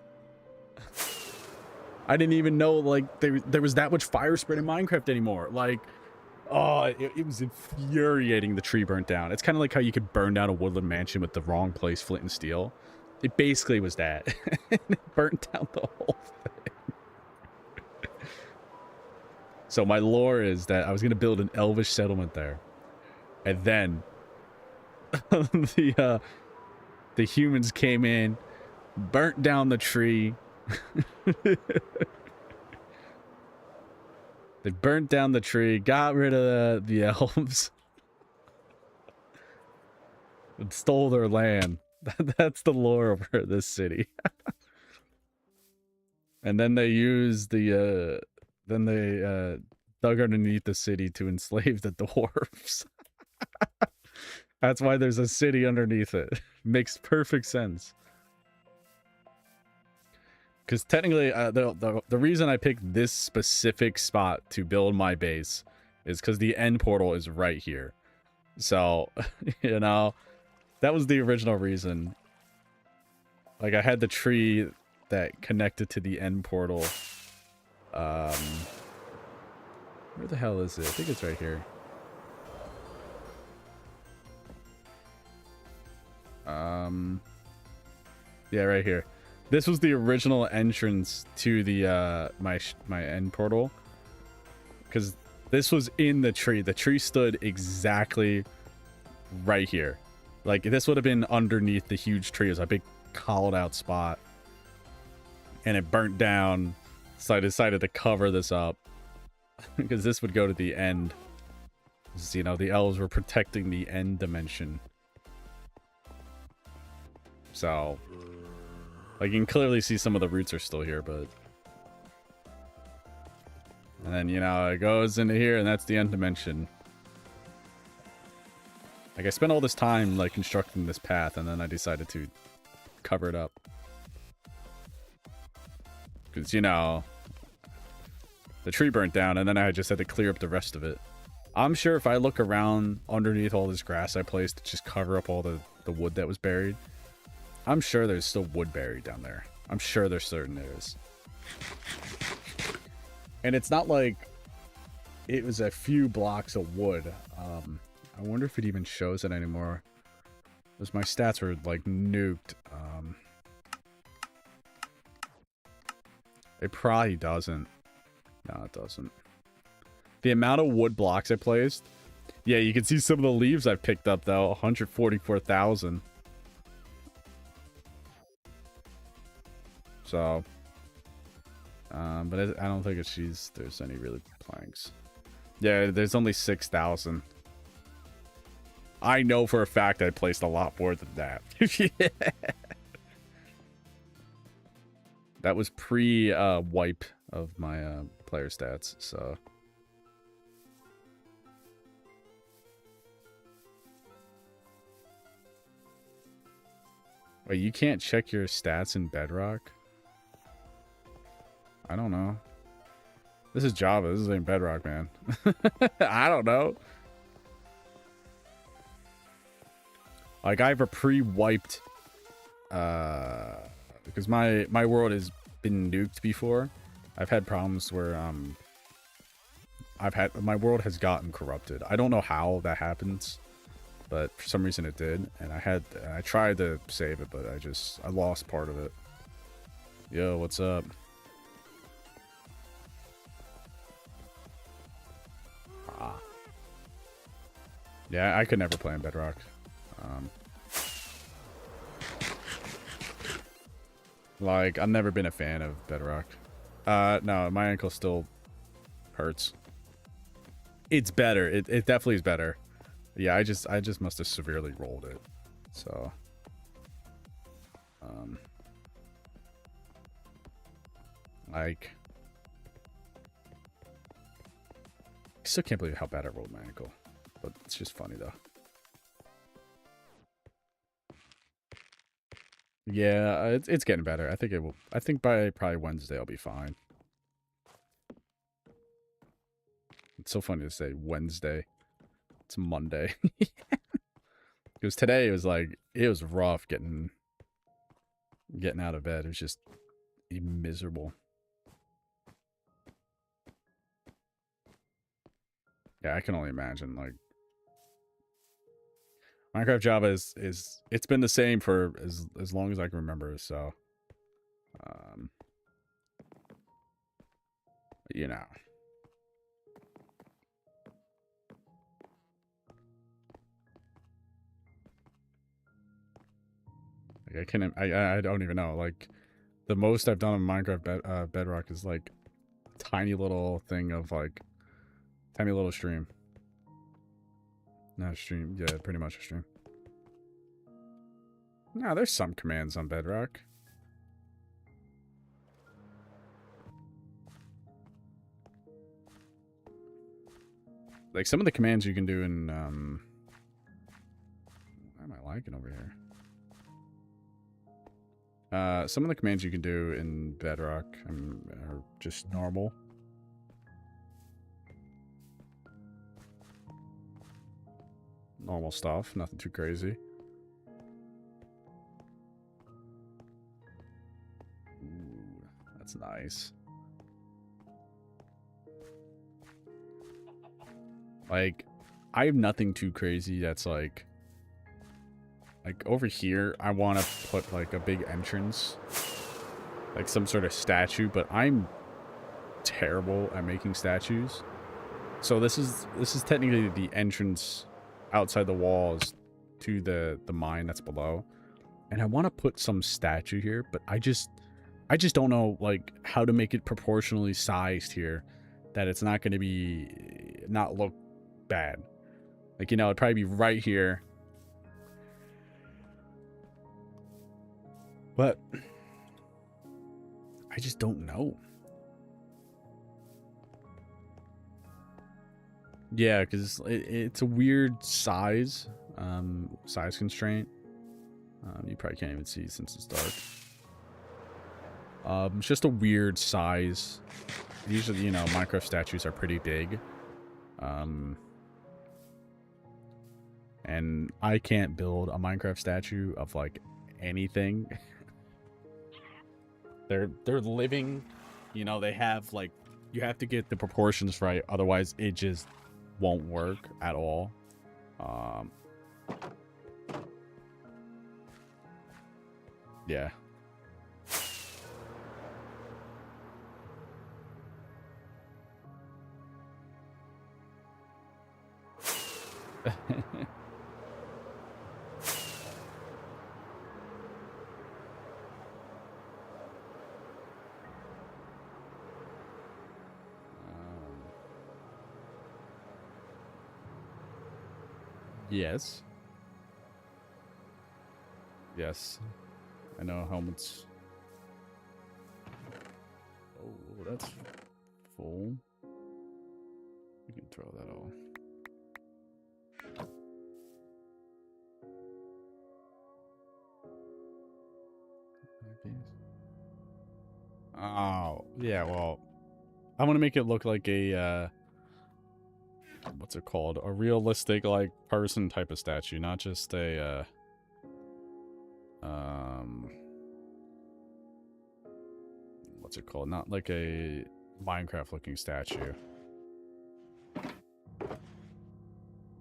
I didn't even know like there was that much fire spread in Minecraft anymore. Like, oh, it was infuriating. The tree burnt down. It's kind of like how you could burn down a woodland mansion with the wrong place, flint and steel. It basically was that. It burnt down the whole thing. So my lore is that I was going to build an elvish settlement there. And then the humans came in, burnt down the tree. They burnt down the tree, got rid of the elves, and stole their land. That's the lore of this city. And then they used the, dug underneath the city to enslave the dwarves. That's why there's a city underneath it. Makes perfect sense. Because technically, the reason I picked this specific spot to build my base is because the end portal is right here. So, you know, that was the original reason. Like, I had the tree that connected to the end portal. Where the hell is it? I think it's right here. Yeah, right here. This was the original entrance to the my end portal, because this was in the tree. The tree stood exactly right here. Like, this would have been underneath the huge tree. It was a big hollowed out spot, and it burnt down. So I decided to cover this up because this would go to the end. You know, the elves were protecting the end dimension. So, like, you can clearly see some of the roots are still here, but... And then, you know, it goes into here, and that's the end dimension. Like, I spent all this time, like, constructing this path, and then I decided to cover it up. Because, you know, the tree burnt down, and then I just had to clear up the rest of it. I'm sure if I look around underneath all this grass I placed to just cover up all the wood that was buried, I'm sure there's still wood buried down there. I'm sure there's certain there is. And it's not like it was a few blocks of wood. I wonder if it even shows it anymore. Because my stats were, like, nuked. It probably doesn't. No, it doesn't. The amount of wood blocks I placed. Yeah, you can see some of the leaves I've picked up, though. 144,000. So. But I don't think there's any really planks. Yeah, there's only 6,000. I know for a fact I placed a lot more than that. That was pre-wipe of my player stats, so... Wait, you can't check your stats in Bedrock? I don't know. This is Java. This ain't Bedrock, man. I don't know. Like, I have a pre-wiped... because my world has been nuked before. I've had problems where, my world has gotten corrupted. I don't know how that happens, but for some reason it did. And I tried to save it, but I lost part of it. Yo, what's up? Yeah, I could never play in Bedrock. Like, I've never been a fan of Bedrock. No, my ankle still hurts. It's better. It definitely is better. Yeah, I just must have severely rolled it. So, like, I still can't believe how bad I rolled my ankle. But it's just funny, though. Yeah, it's getting better. I think it will. I think by probably Wednesday I'll be fine. It's so funny to say Wednesday. It's Monday. Because today it was like, it was rough getting out of bed. It was just miserable. Yeah, I can only imagine, like, Minecraft Java is it's been the same for as long as I can remember, so you know. Like, I don't even know. Like, the most I've done on Minecraft Bedrock is like tiny little thing of like tiny little stream. Not a stream, yeah, pretty much a stream. No, there's some commands on Bedrock. Like, some of the commands you can do in, why am I lagging over here? Some of the commands you can do in Bedrock are just normal. Normal stuff, nothing too crazy. Ooh, that's nice. Like, I have nothing too crazy that's like over here, I want to put like a big entrance, like some sort of statue, but I'm terrible at making statues. So this is technically the entrance outside the walls to the mine that's below. And I want to put some statue here, but I just don't know like how to make it proportionally sized here that it's not going to not look bad. Like, you know, it'd probably be right here. But I just don't know. Yeah, because it's a weird size. size constraint. You probably can't even see since it's dark. It's just a weird size. Usually, you know, Minecraft statues are pretty big. And I can't build a Minecraft statue of like anything. They're living, you know, they have like, you have to get the proportions right, otherwise it just won't work at all. Yeah. Yes. Yes. I know helmets. Oh, that's full. We can throw that all. Oh, yeah, well, I want to make it look like a, what's it called? A realistic, like, person type of statue, not just a, what's it called? Not like a Minecraft-looking statue.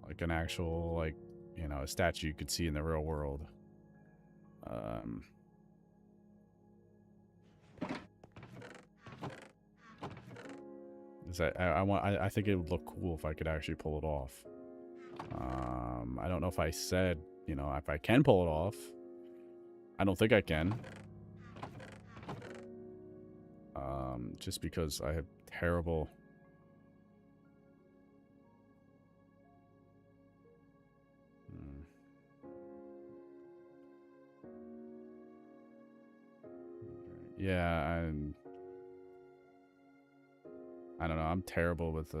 Like an actual, like, you know, a statue you could see in the real world. Is that I think it would look cool if I could actually pull it off. I don't know if I said, you know, if I can pull it off. I don't think I can. Just because I have terrible... Yeah, I don't know. I'm terrible with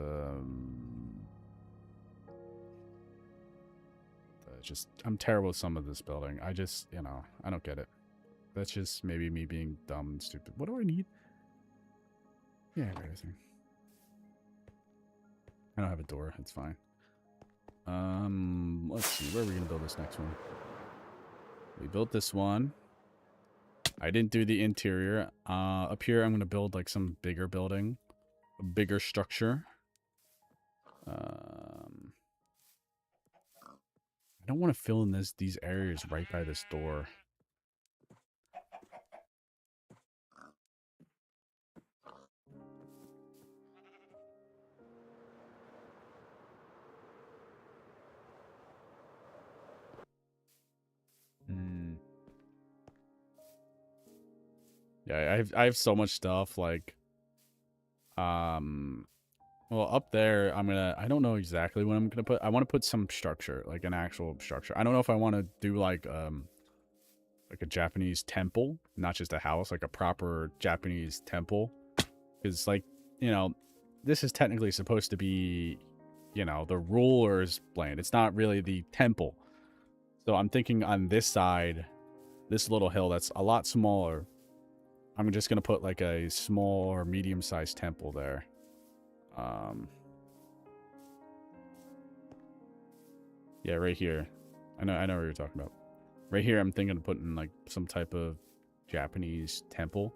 I'm terrible with some of this building. I just, you know, I don't get it. That's just maybe me being dumb and stupid. What do I need? Yeah, everything. I don't have a door. It's fine. Let's see. Where are we gonna build this next one? We built this one. I didn't do the interior. Up here, I'm gonna build like some bigger building, a bigger structure. I don't want to fill in these areas right by this door. Yeah, I have so much stuff like well, up there I don't know exactly what I'm gonna put. I want to put some structure, like an actual structure. I don't know if I want to do like a Japanese temple, not just a house, like a proper Japanese temple. Because, like, you know, this is technically supposed to be, you know, the ruler's land. It's not really the temple. So I'm thinking on this side, this little hill that's a lot smaller, I'm just going to put like a small or medium-sized temple there. Yeah, right here. I know what you're talking about. Right here, I'm thinking of putting like some type of Japanese temple.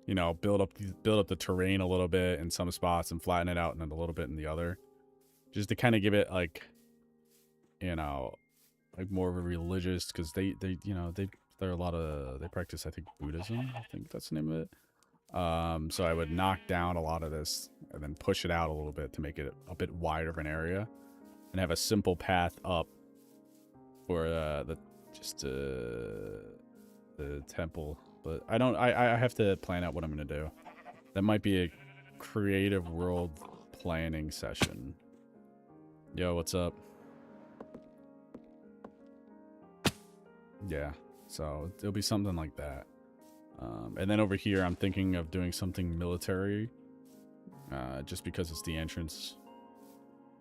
You know, build up the terrain a little bit in some spots and flatten it out and then a little bit in the other, just to kind of give it like, you know, like more of a religious, because they you know they're a lot of, they practice, I think, Buddhism. I think that's the name of it. So I would knock down a lot of this and then push it out a little bit to make it a bit wider of an area, and have a simple path up for the temple. But I have to plan out what I'm gonna do. That might be a creative world planning session. Yo, what's up? Yeah, so it'll be something like that. And then over here, I'm thinking of doing something military, just because it's the entrance.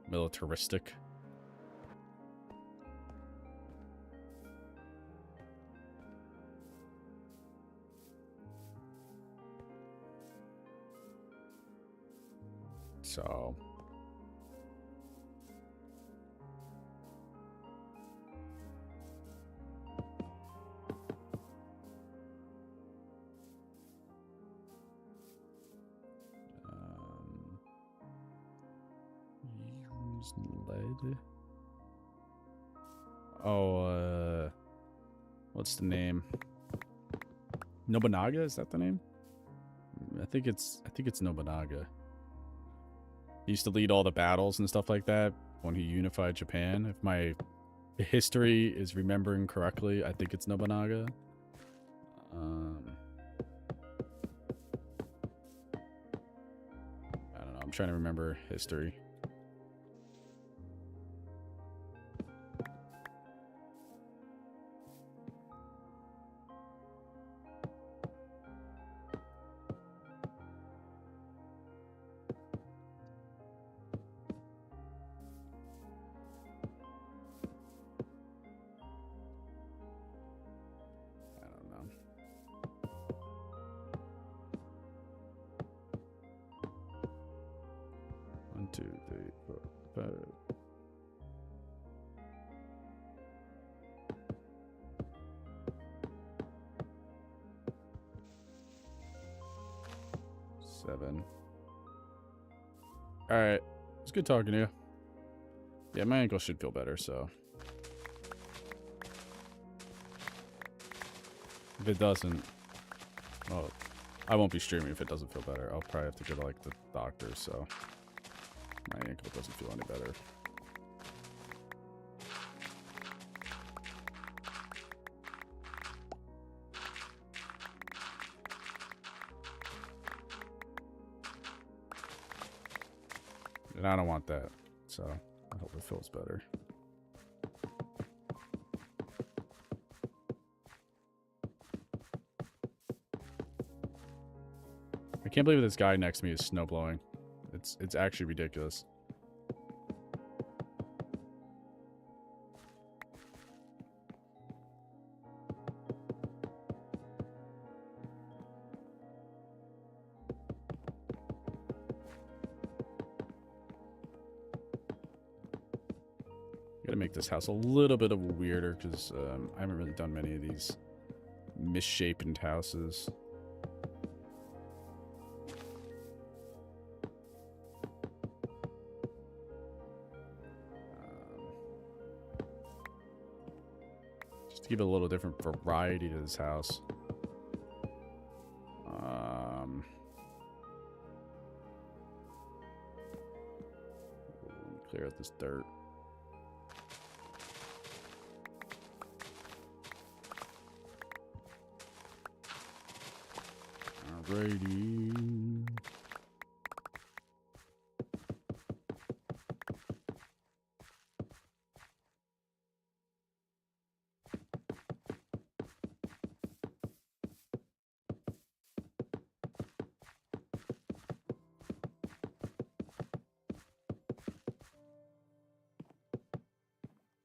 Militaristic. So use lead. Oh, what's the name? Nobunaga, is that the name? I think it's Nobunaga. He used to lead all the battles and stuff like that when he unified Japan. If my history is remembering correctly, I think it's Nobunaga. I don't know. I'm trying to remember history. Alright. It's good talking to you. Yeah, my ankle should feel better, so. If it doesn't, well, I won't be streaming if it doesn't feel better. I'll probably have to go to, like, the doctor, so. My ankle doesn't feel any better. And I don't want that, so I hope it feels better. I can't believe this guy next to me is snowblowing. It's actually ridiculous. Gotta make this house a little bit of a weirder because I haven't really done many of these misshapen houses. Just to give it a little different variety to this house. Clear out this dirt. Alrighty.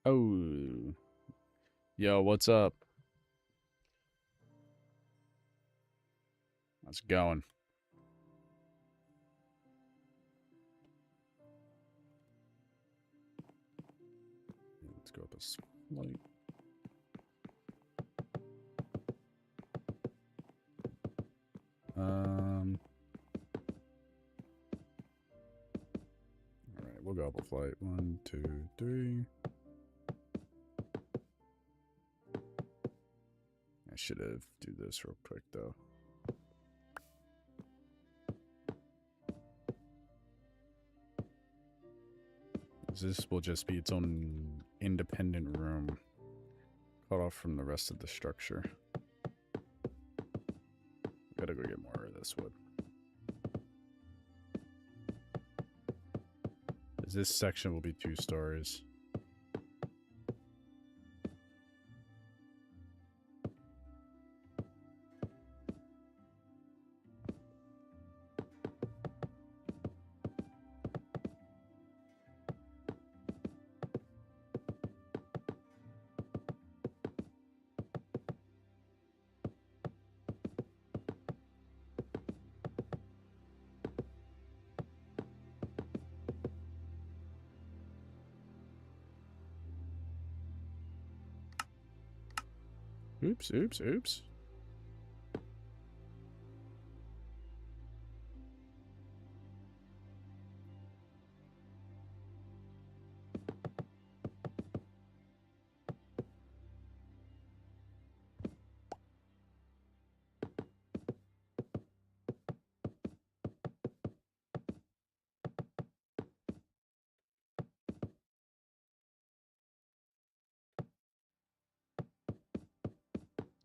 Oh. Yo, what's up? How's it going? Let's go up a slight. Alright, we'll go up a flight. 1, 2, 3. I should have do this real quick though. This will just be its own independent room, cut off from the rest of the structure. Gotta go get more of this wood. This section will be 2 stories. Oops, oops, oops.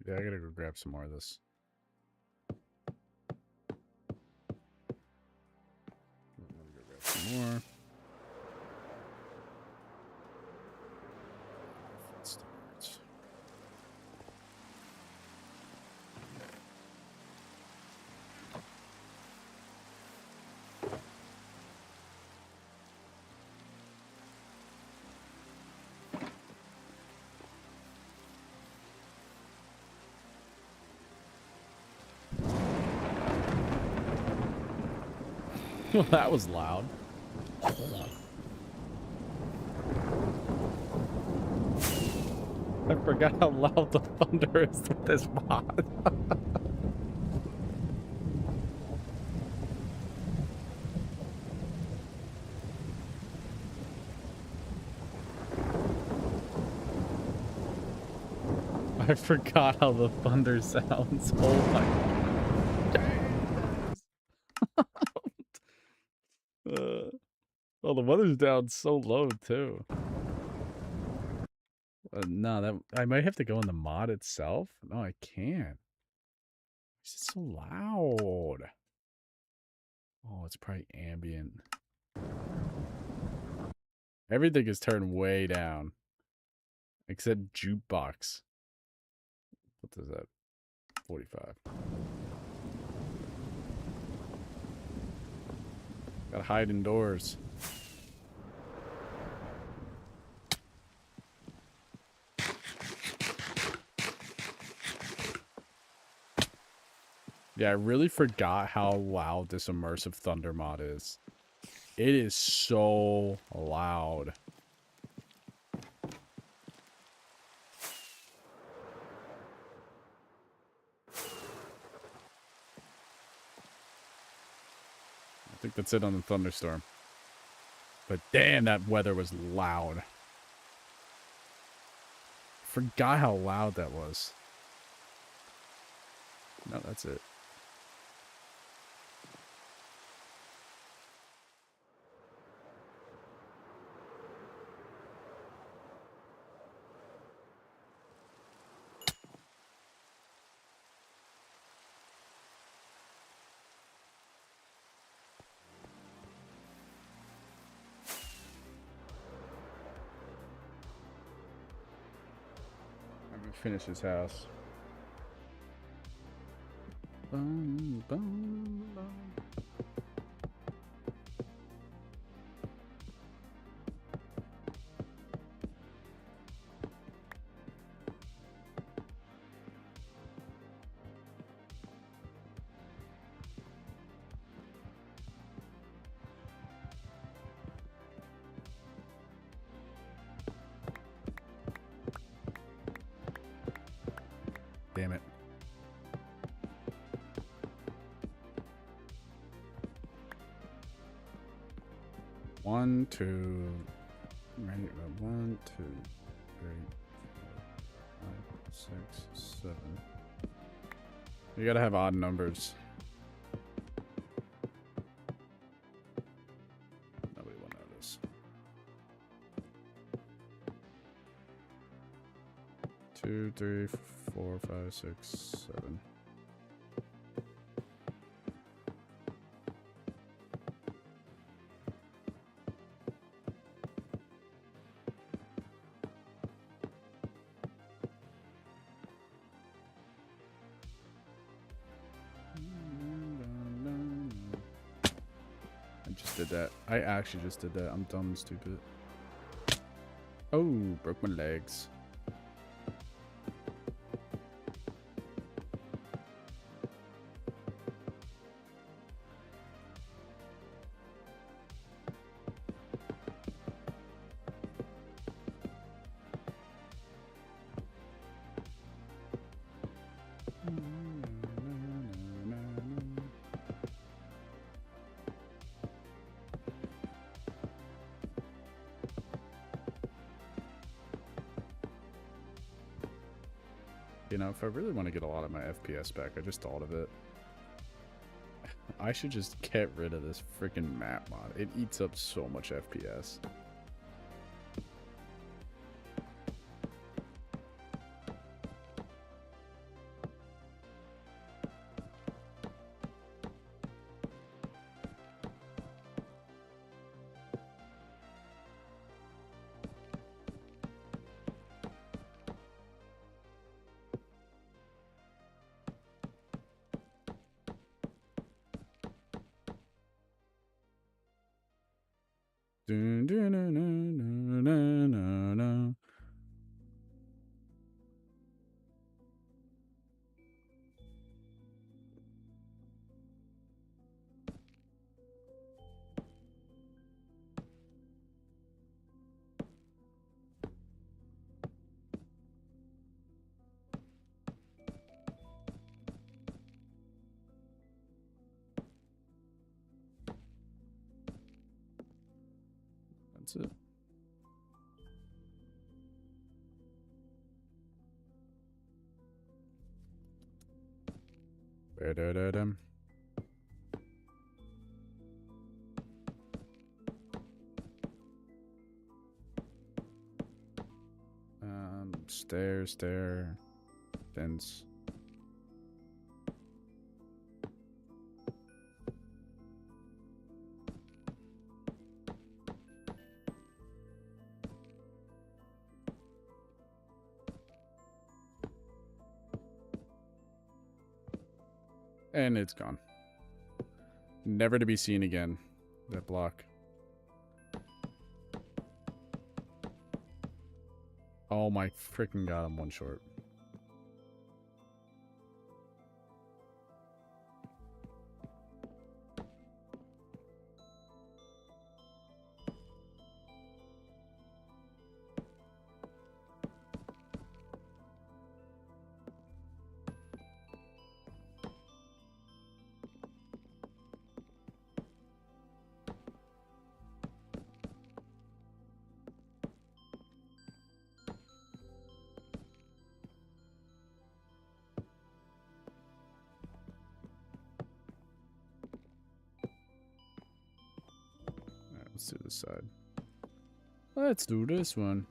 Yeah, I gotta go grab some more of this. I'm gonna go grab some more. Start. Well, that was loud. I forgot how loud the thunder is with this mod. I forgot how the thunder sounds. Oh my god. Well, the weather's down so low too. No, that I might have to go in the mod itself. No, I can't. It's so loud. Oh, it's probably ambient. Everything is turned way down. Except jukebox. What is that? 45. Gotta hide indoors. Yeah, I really forgot how loud this immersive thunder mod is. It is so loud. I think that's it on the thunderstorm. But damn, that weather was loud. Forgot how loud that was. No, that's it. I'm gonna finish his house. Boom, boom, boom. Damn it. One, two, right, 1, 2, 3, 4, 5, 6, 7. You gotta have odd numbers. Nobody will notice. 2, 3, 4, 5, 6, 7. I just did that. I actually just did that. I'm dumb and stupid. Oh, broke my legs. You know, if I really want to get a lot of my FPS back, I just thought of it. I should just get rid of this freaking map mod. It eats up so much FPS. Dun, dun, dun, dun, dun, dun, dun, dun. That's it. Ba-da-da-dum. Stairs there. Fence. And it's gone. Never to be seen again. That block. Oh my freaking god, I'm one short. Let's do this side. Let's do this one.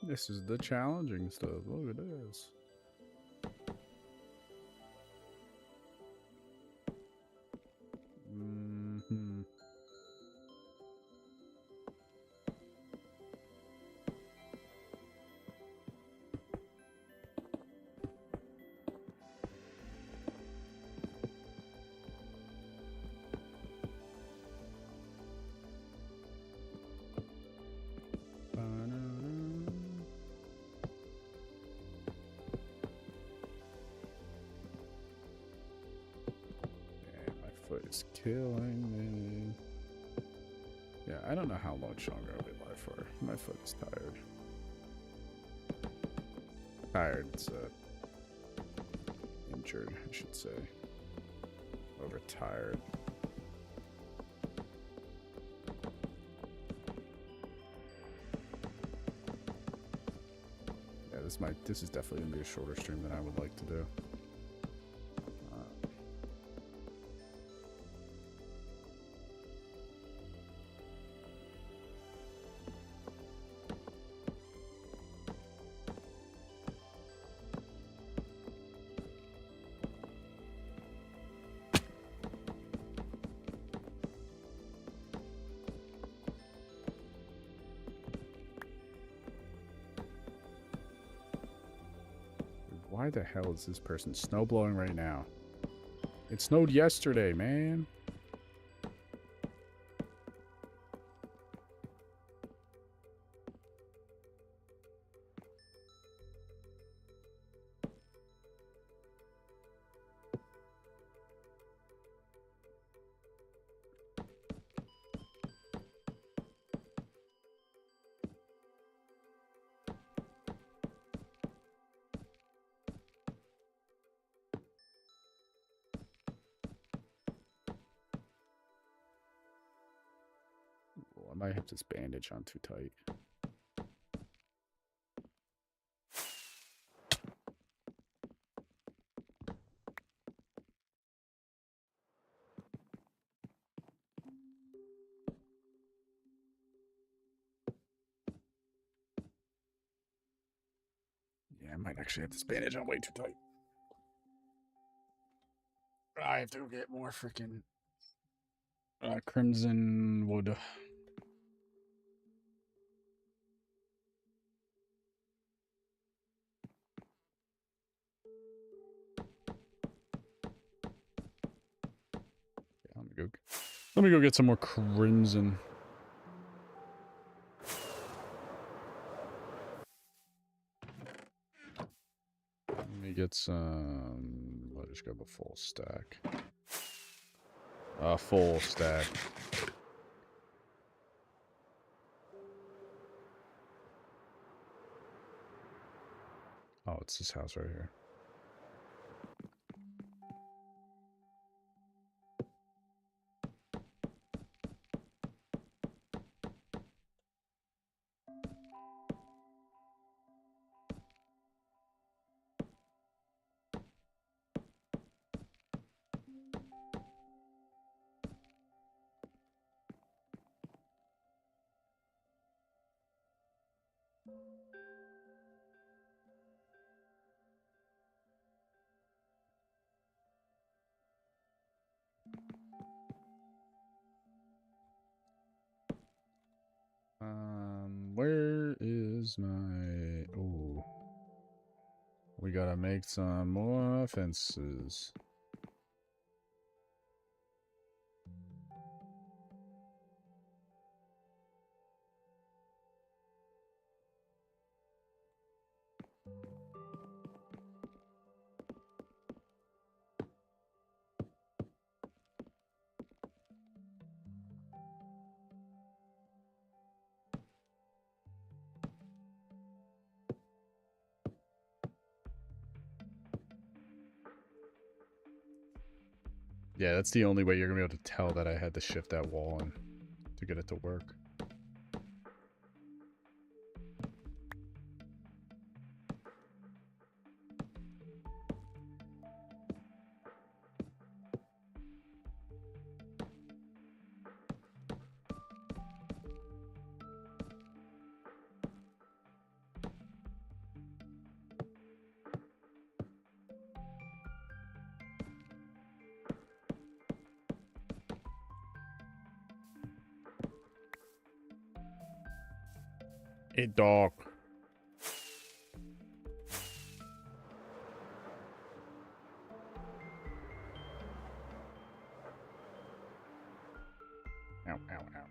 This is the challenging stuff. Look at this. It's killing me. Yeah, I don't know how much longer I'll be alive for. My foot is tired. Tired, it's injured, I should say. Overtired. Yeah, this is definitely gonna be a shorter stream than I would like to do. Why the hell is this person snowblowing right now? It snowed yesterday, man. might have this bandage on too tight. Yeah, I might actually have this bandage on way too tight. I have to go get more freaking crimson wood. Yeah, let me go get some more crimson. Let me get some. I'll just grab a full stack. A full stack. Oh, it's this house right here. Where is my... Oh. We gotta make some more fences. Yeah, that's the only way you're gonna be able to tell that I had to shift that wall in to get it to work. A dog. Ow, ow, ow, ow.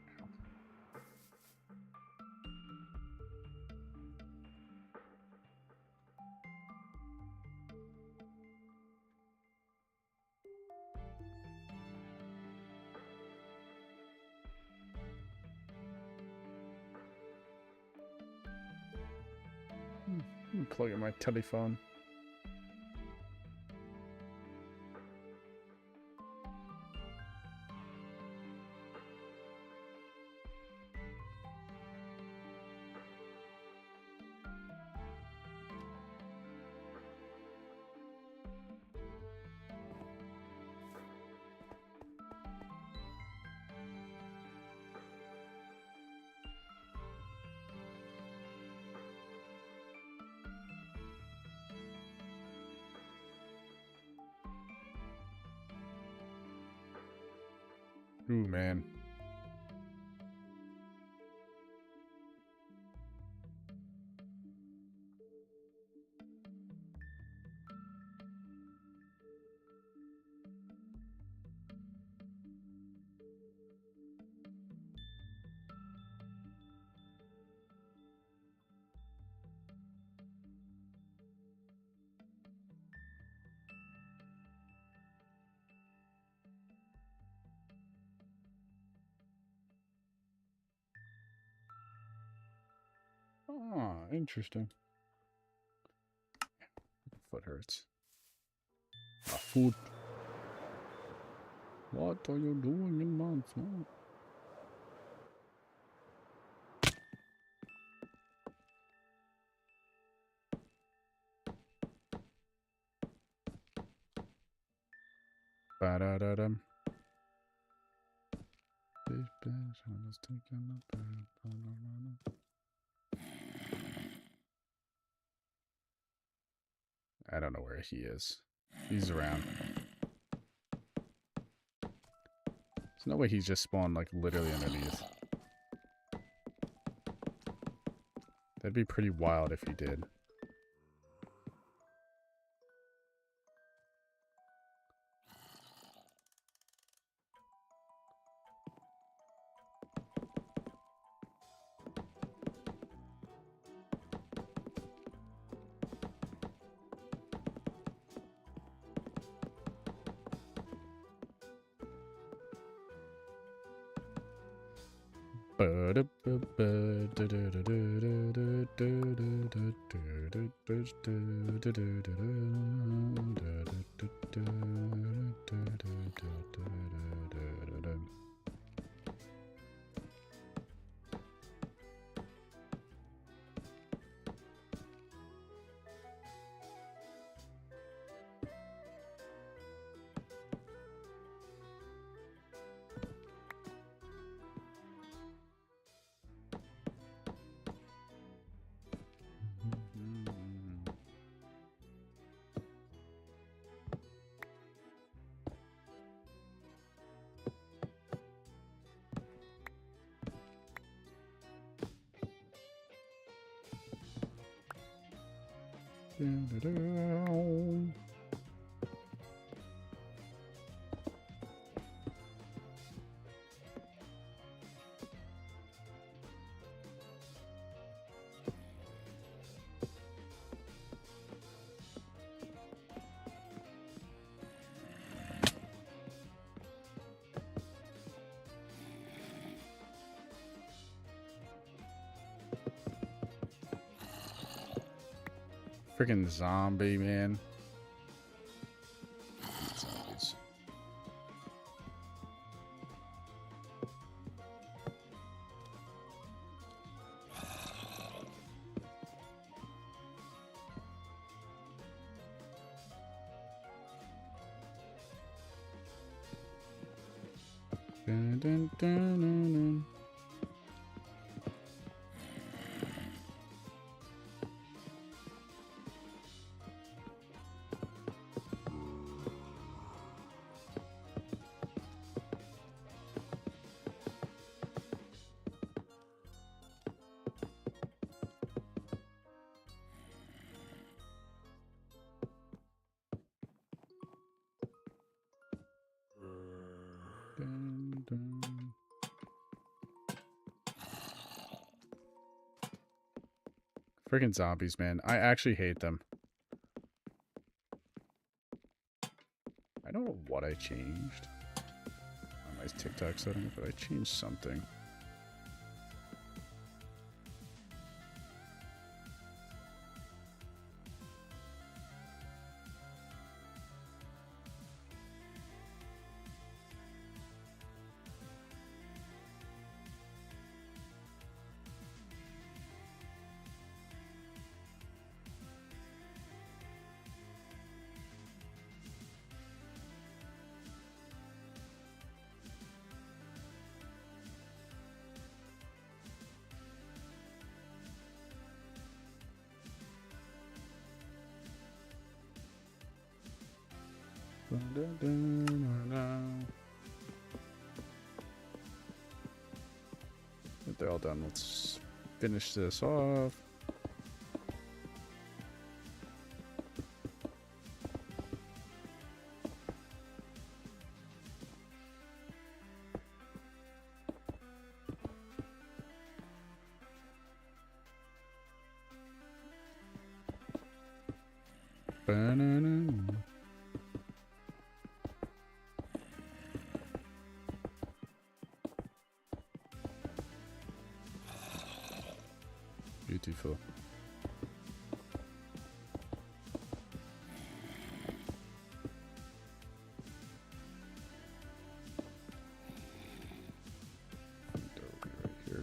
Plug in my telephone. Ooh, man. Ah, interesting. Foot hurts. My foot. What are you doing in my foot? Ba-da-da-dum. I don't know where he is. He's around. There's no way he's just spawned like literally underneath. That'd be pretty wild if he did. Freaking zombie, man. Zombies. Dun, dun, dun, dun, dun. Dun, dun. Freaking zombies, man. I actually hate them. I don't know what I changed on my TikTok setting, but I changed something. They're all done. Let's finish this off. Ba-na-na. Beautiful. Right here.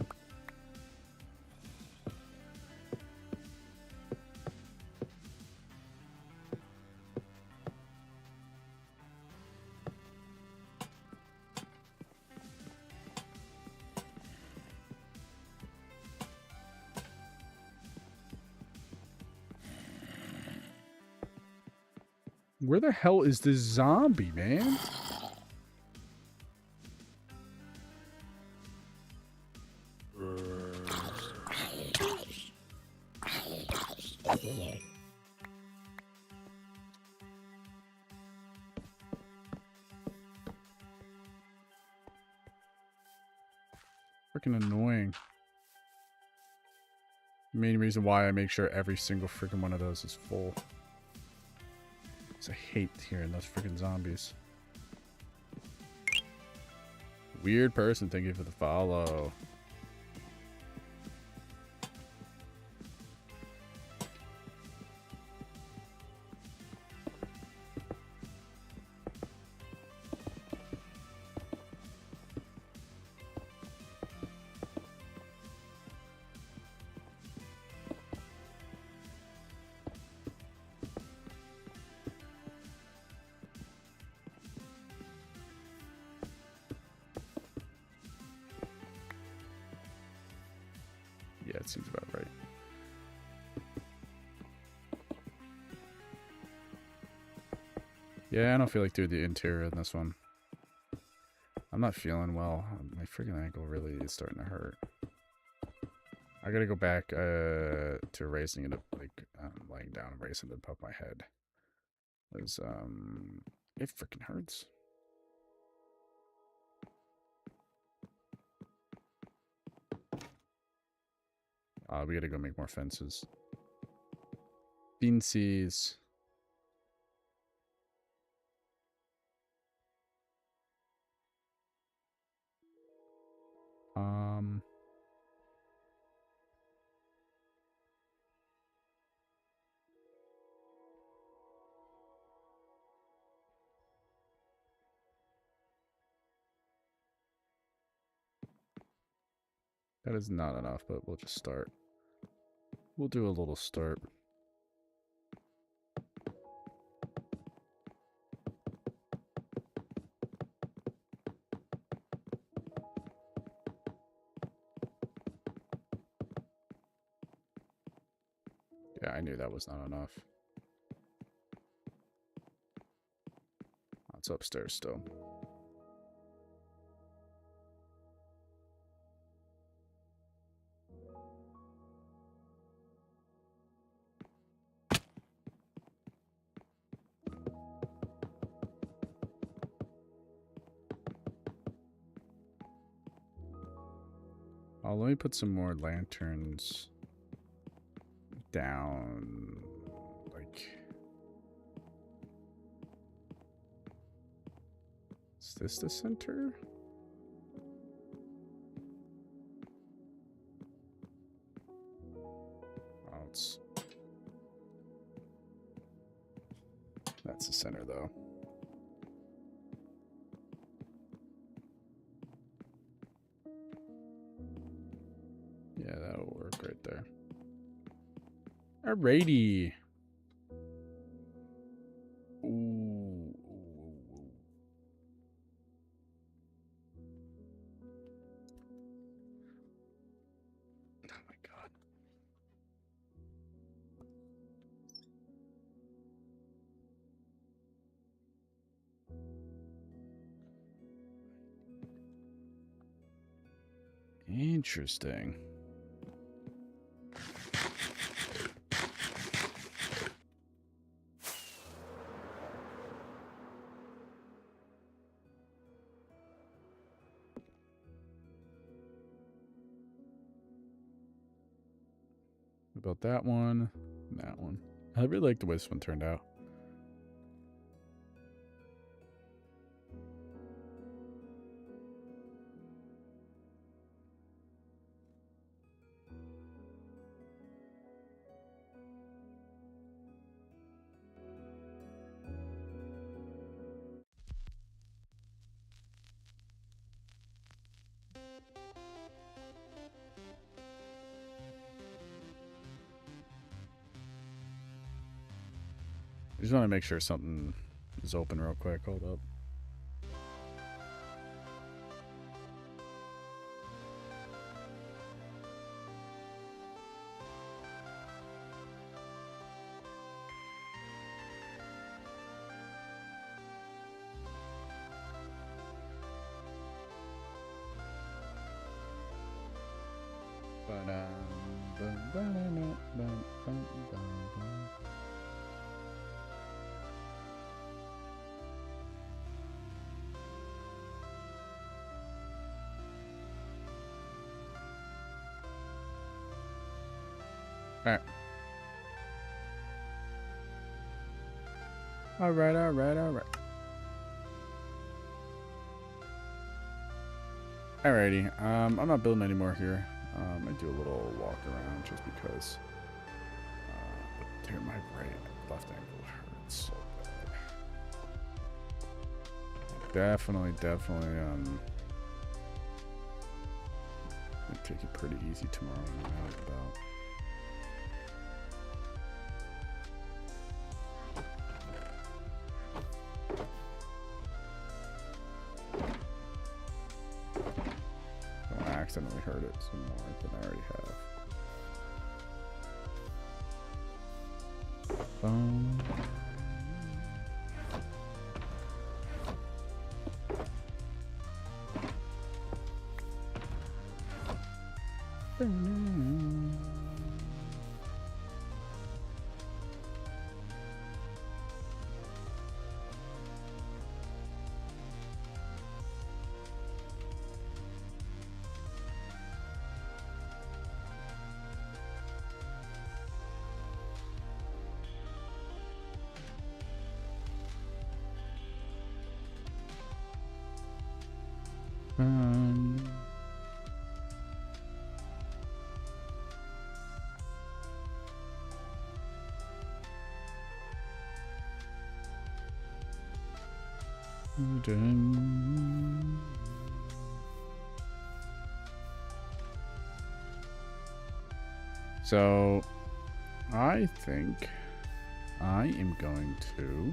Where the hell is this zombie, man? Freaking annoying. Main reason why I make sure every single freaking one of those is full. I hate hearing those freaking zombies. Weird person, thank you for the follow. Yeah, it seems about right. Yeah, I don't feel like doing the interior in this one. I'm not feeling well. My freaking ankle really is starting to hurt. I gotta go back to raising it up, like laying down and raising it above my head. Because it freaking hurts. We gotta go make more fences. Beansies. That is not enough, but we'll just start. We'll do a little start. Yeah, I knew that was not enough. It's upstairs still. Oh, let me put some more lanterns down, like... Is this the center? Oh, it's... That's the center, though. Yeah, that'll work right there. Alrighty. Ooh. Oh my god. Interesting. About that one, and that one. I really like the way this one turned out. I just want to make sure something is open real quick. Hold up. Alright. Alright, alright, alright. Alrighty, I'm not building anymore here. I do a little walk around just because dude, my left ankle hurts so bad. Definitely I'll take it pretty easy tomorrow when I'm out and about. Accidentally hurt it some more than I already have. So, I think I am going to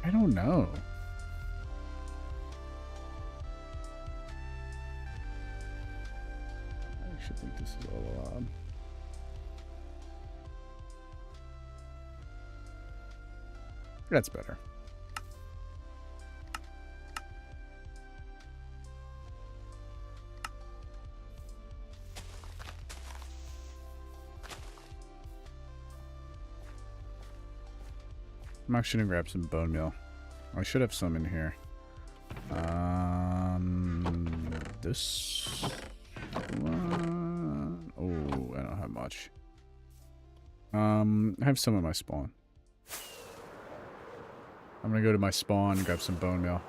I don't know. I actually think this is all odd. That's better. I'm actually gonna grab some bone meal. I should have some in here. This one. Oh, I don't have much. I have some in my spawn. I'm gonna go to my spawn and grab some bone meal.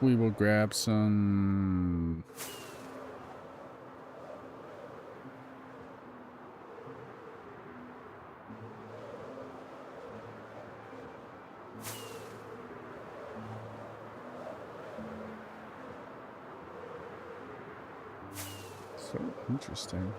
We will grab some... So interesting.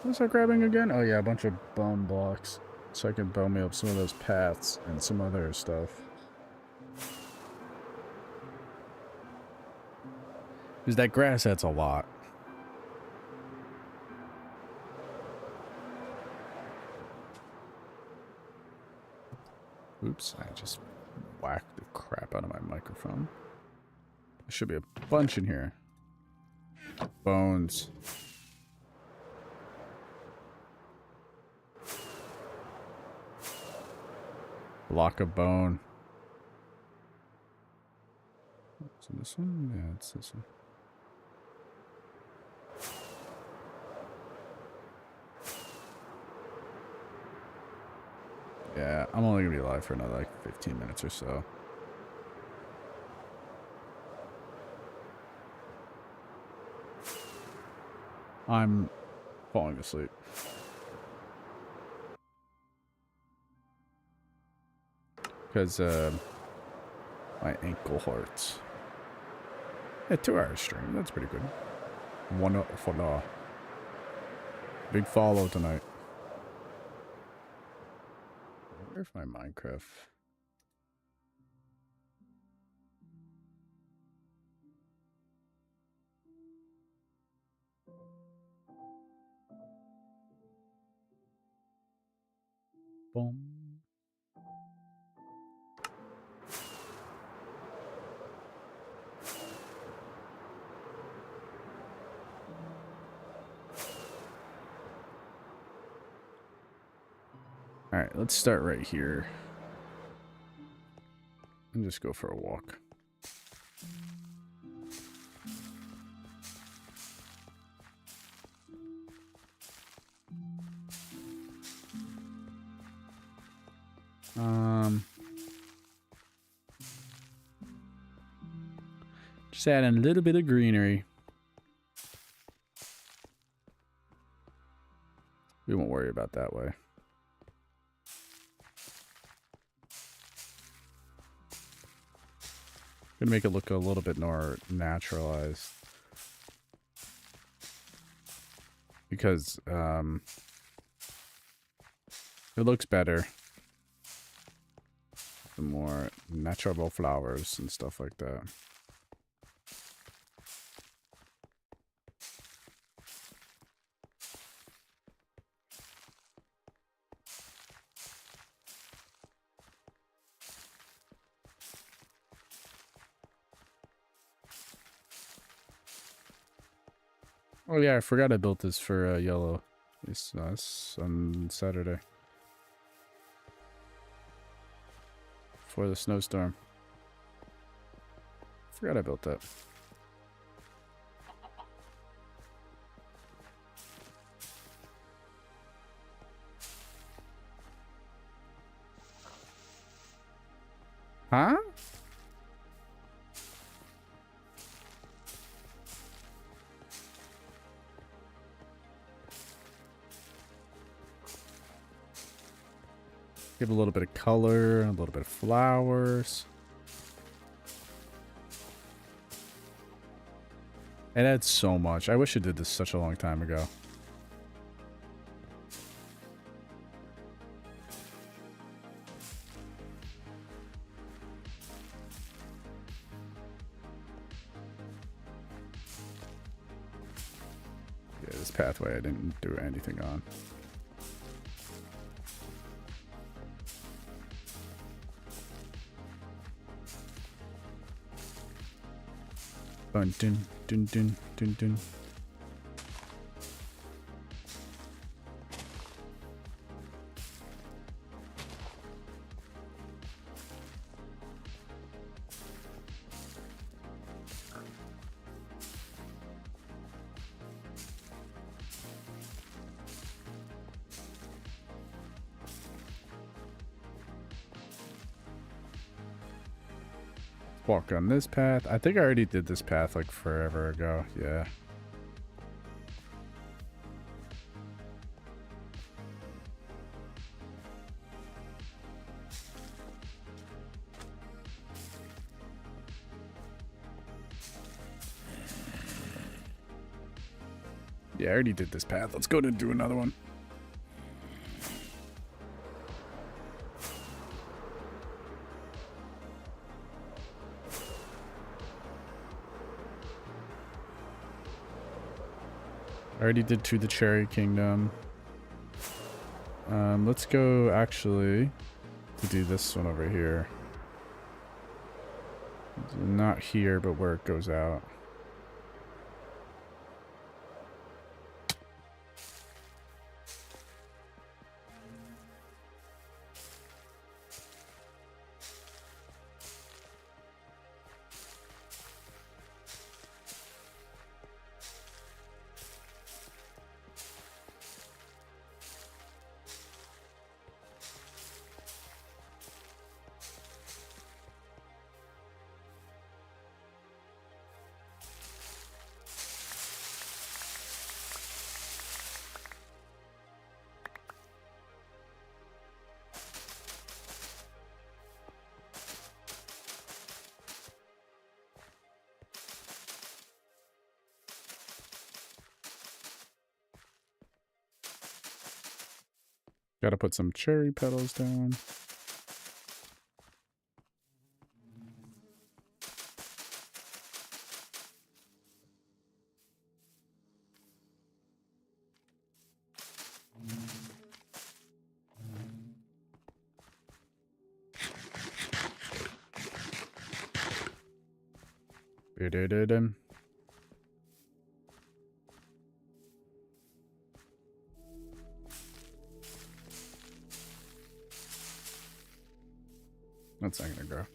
What was I grabbing again? Oh yeah, a bunch of bone blocks. So I can bone me up some of those paths and some other stuff. Because that grass adds a lot. Oops, I just whacked the crap out of my microphone. There should be a bunch in here. Bones. Block of bone. Is it this one? Yeah, it's this one. Yeah, I'm only gonna be alive for another like 15 minutes or so. I'm falling asleep. Because my ankle hurts. Yeah, 2 hour stream. That's pretty good. One for no. Big follow tonight. Where's my Minecraft? Boom. All right, let's start right here. And just go for a walk. Just adding a little bit of greenery. We won't worry about that way. Gonna make it look a little bit more naturalized. Because it looks better. The more natural flowers and stuff like that. Oh yeah, I forgot I built this for yellow. It's on Saturday. For the snowstorm. Forgot I built that. Huh? Give a little bit of color, a little bit of flowers. It adds so much. I wish I did this such a long time ago. Yeah, this pathway I didn't do anything on. Dun dun dun dun dun dun. Walk on this path. I think I already did this path like forever ago. Yeah. Yeah, I already did this path. Let's go to do another one. I already did to the Cherry Kingdom. Let's go actually to do this one over here. Not here, but where it goes out. Gotta put some cherry petals down. Da-da-da-dum. That's not gonna grow.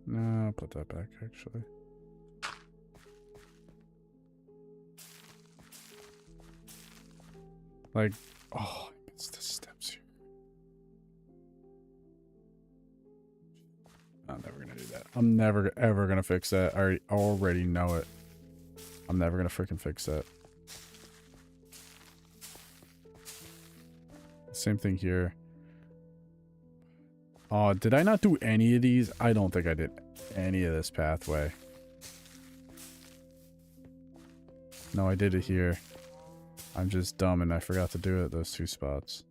No, I'll put that back actually. Like, oh, I missed the steps here. I'm never gonna do that. I'm never ever gonna fix that. I already know it. I'm never gonna freaking fix that. Same thing here. Oh, did I not do any of these? I don't think I did any of this pathway. No, I did it here. I'm just dumb and I forgot to do it at those two spots.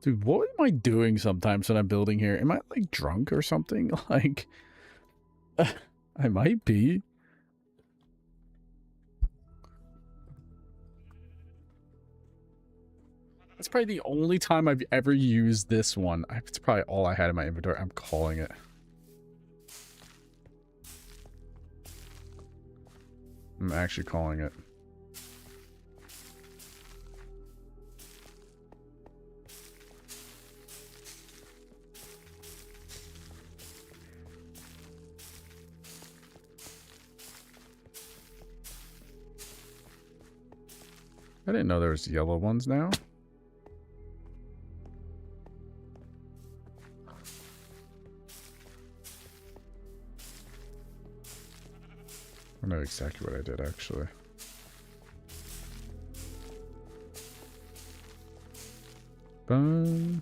Dude, what am I doing sometimes when I'm building here? Am I, like, drunk or something? Like, I might be. That's probably the only time I've ever used this one. It's probably all I had in my inventory. I'm calling it. I'm actually calling it. I didn't know there was yellow ones now. I know exactly what I did, actually. Boom.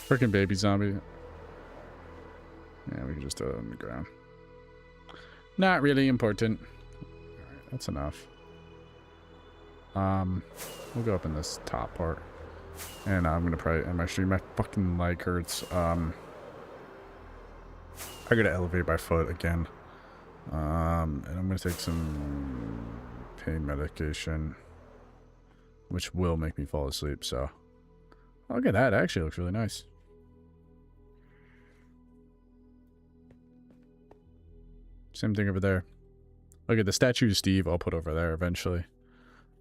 Freaking baby zombie. Yeah, we can just throw it on the ground. Not really important. Alright, that's enough. We'll go up in this top part. And I'm gonna probably end my stream. My fucking leg hurts. I gotta elevate my foot again. And I'm gonna take some pain medication, which will make me fall asleep, so. Oh, look at that. It actually looks really nice. Same thing over there. Look at the statue of Steve. I'll put over there eventually.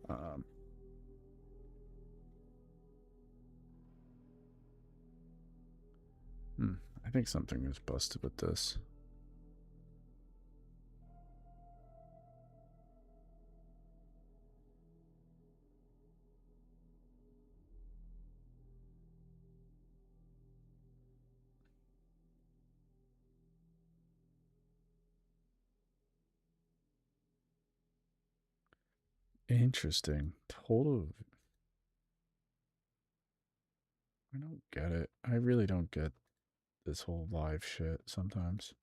I think something is busted with this. Interesting. Total. I don't get it. I really don't get this whole live shit sometimes.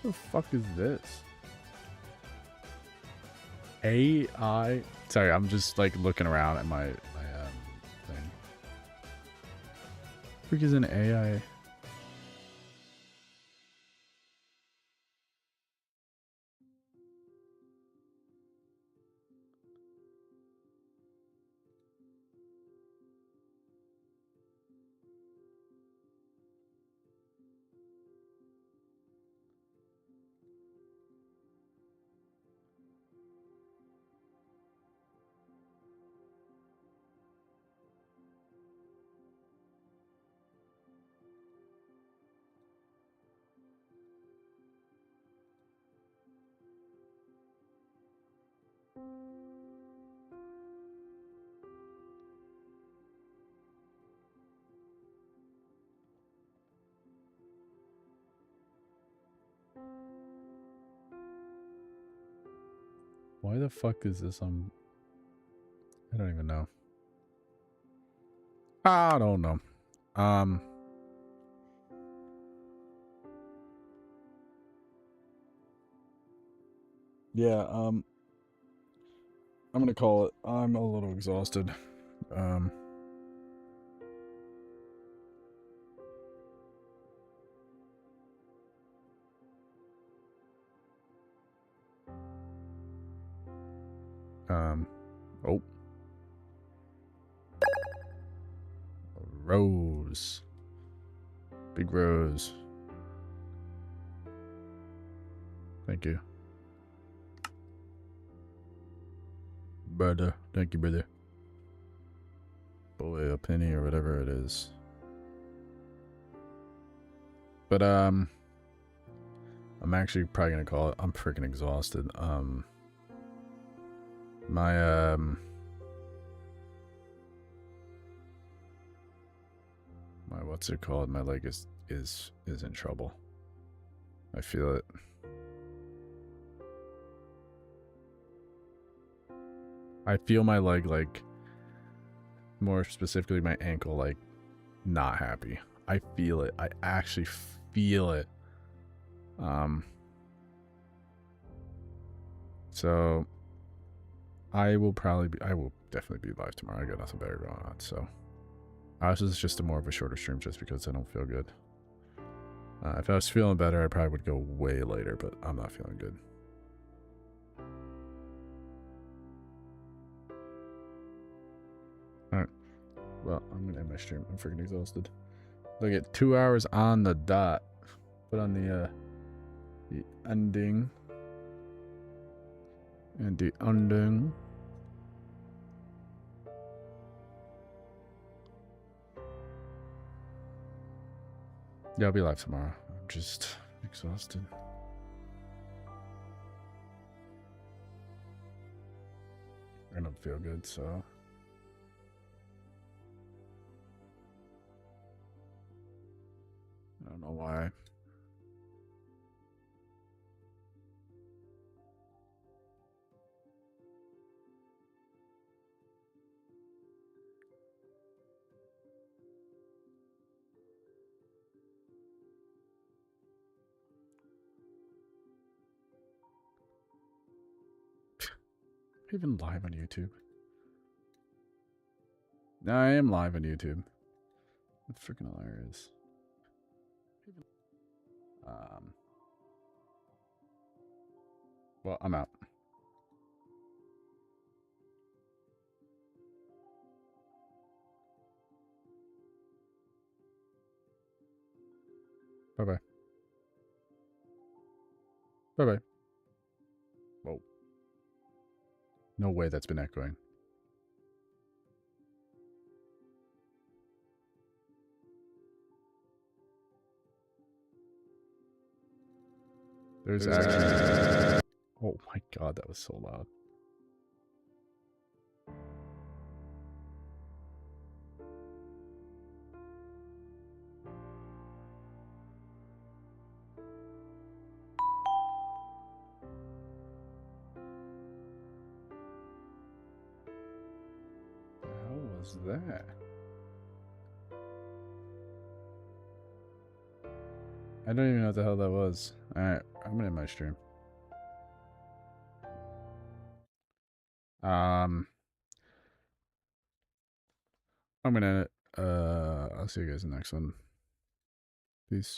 What the fuck is this? AI. Sorry, I'm just like looking around at my thing. Freak is an AI. Why the fuck is this on? I don't even know. I don't know. Yeah, I'm gonna call it. I'm a little exhausted. Um oh. Rose. Big Rose. Thank you. Brother. Thank you, brother. Boy, a penny or whatever it is. But I'm actually probably gonna call it. I'm freaking exhausted. My my what's it called? My leg is in trouble. I feel it. I feel my leg, like, more specifically my ankle, like, not happy. I feel it. I actually feel it. So I will definitely be live tomorrow. I got nothing better going on, so this is just more of a shorter stream just because I don't feel good. If I was feeling better, I probably would go way later, but I'm not feeling good. Alright. Well, I'm gonna end my stream. I'm freaking exhausted. Look at 2 hours on the dot. Put on the ending. And the ending. Yeah, I'll be live tomorrow. I'm just exhausted. I don't feel good, so I don't know why. even live on YouTube? No, I am live on YouTube. That's freaking hilarious. Well, I'm out. Bye-bye. Bye-bye. Whoa. No way that's been echoing. There's actually... Oh my god, that was so loud. The hell was that? I don't even know what the hell that was. Alright, I'm gonna end my stream. I'm gonna I'll see you guys in the next one. Peace.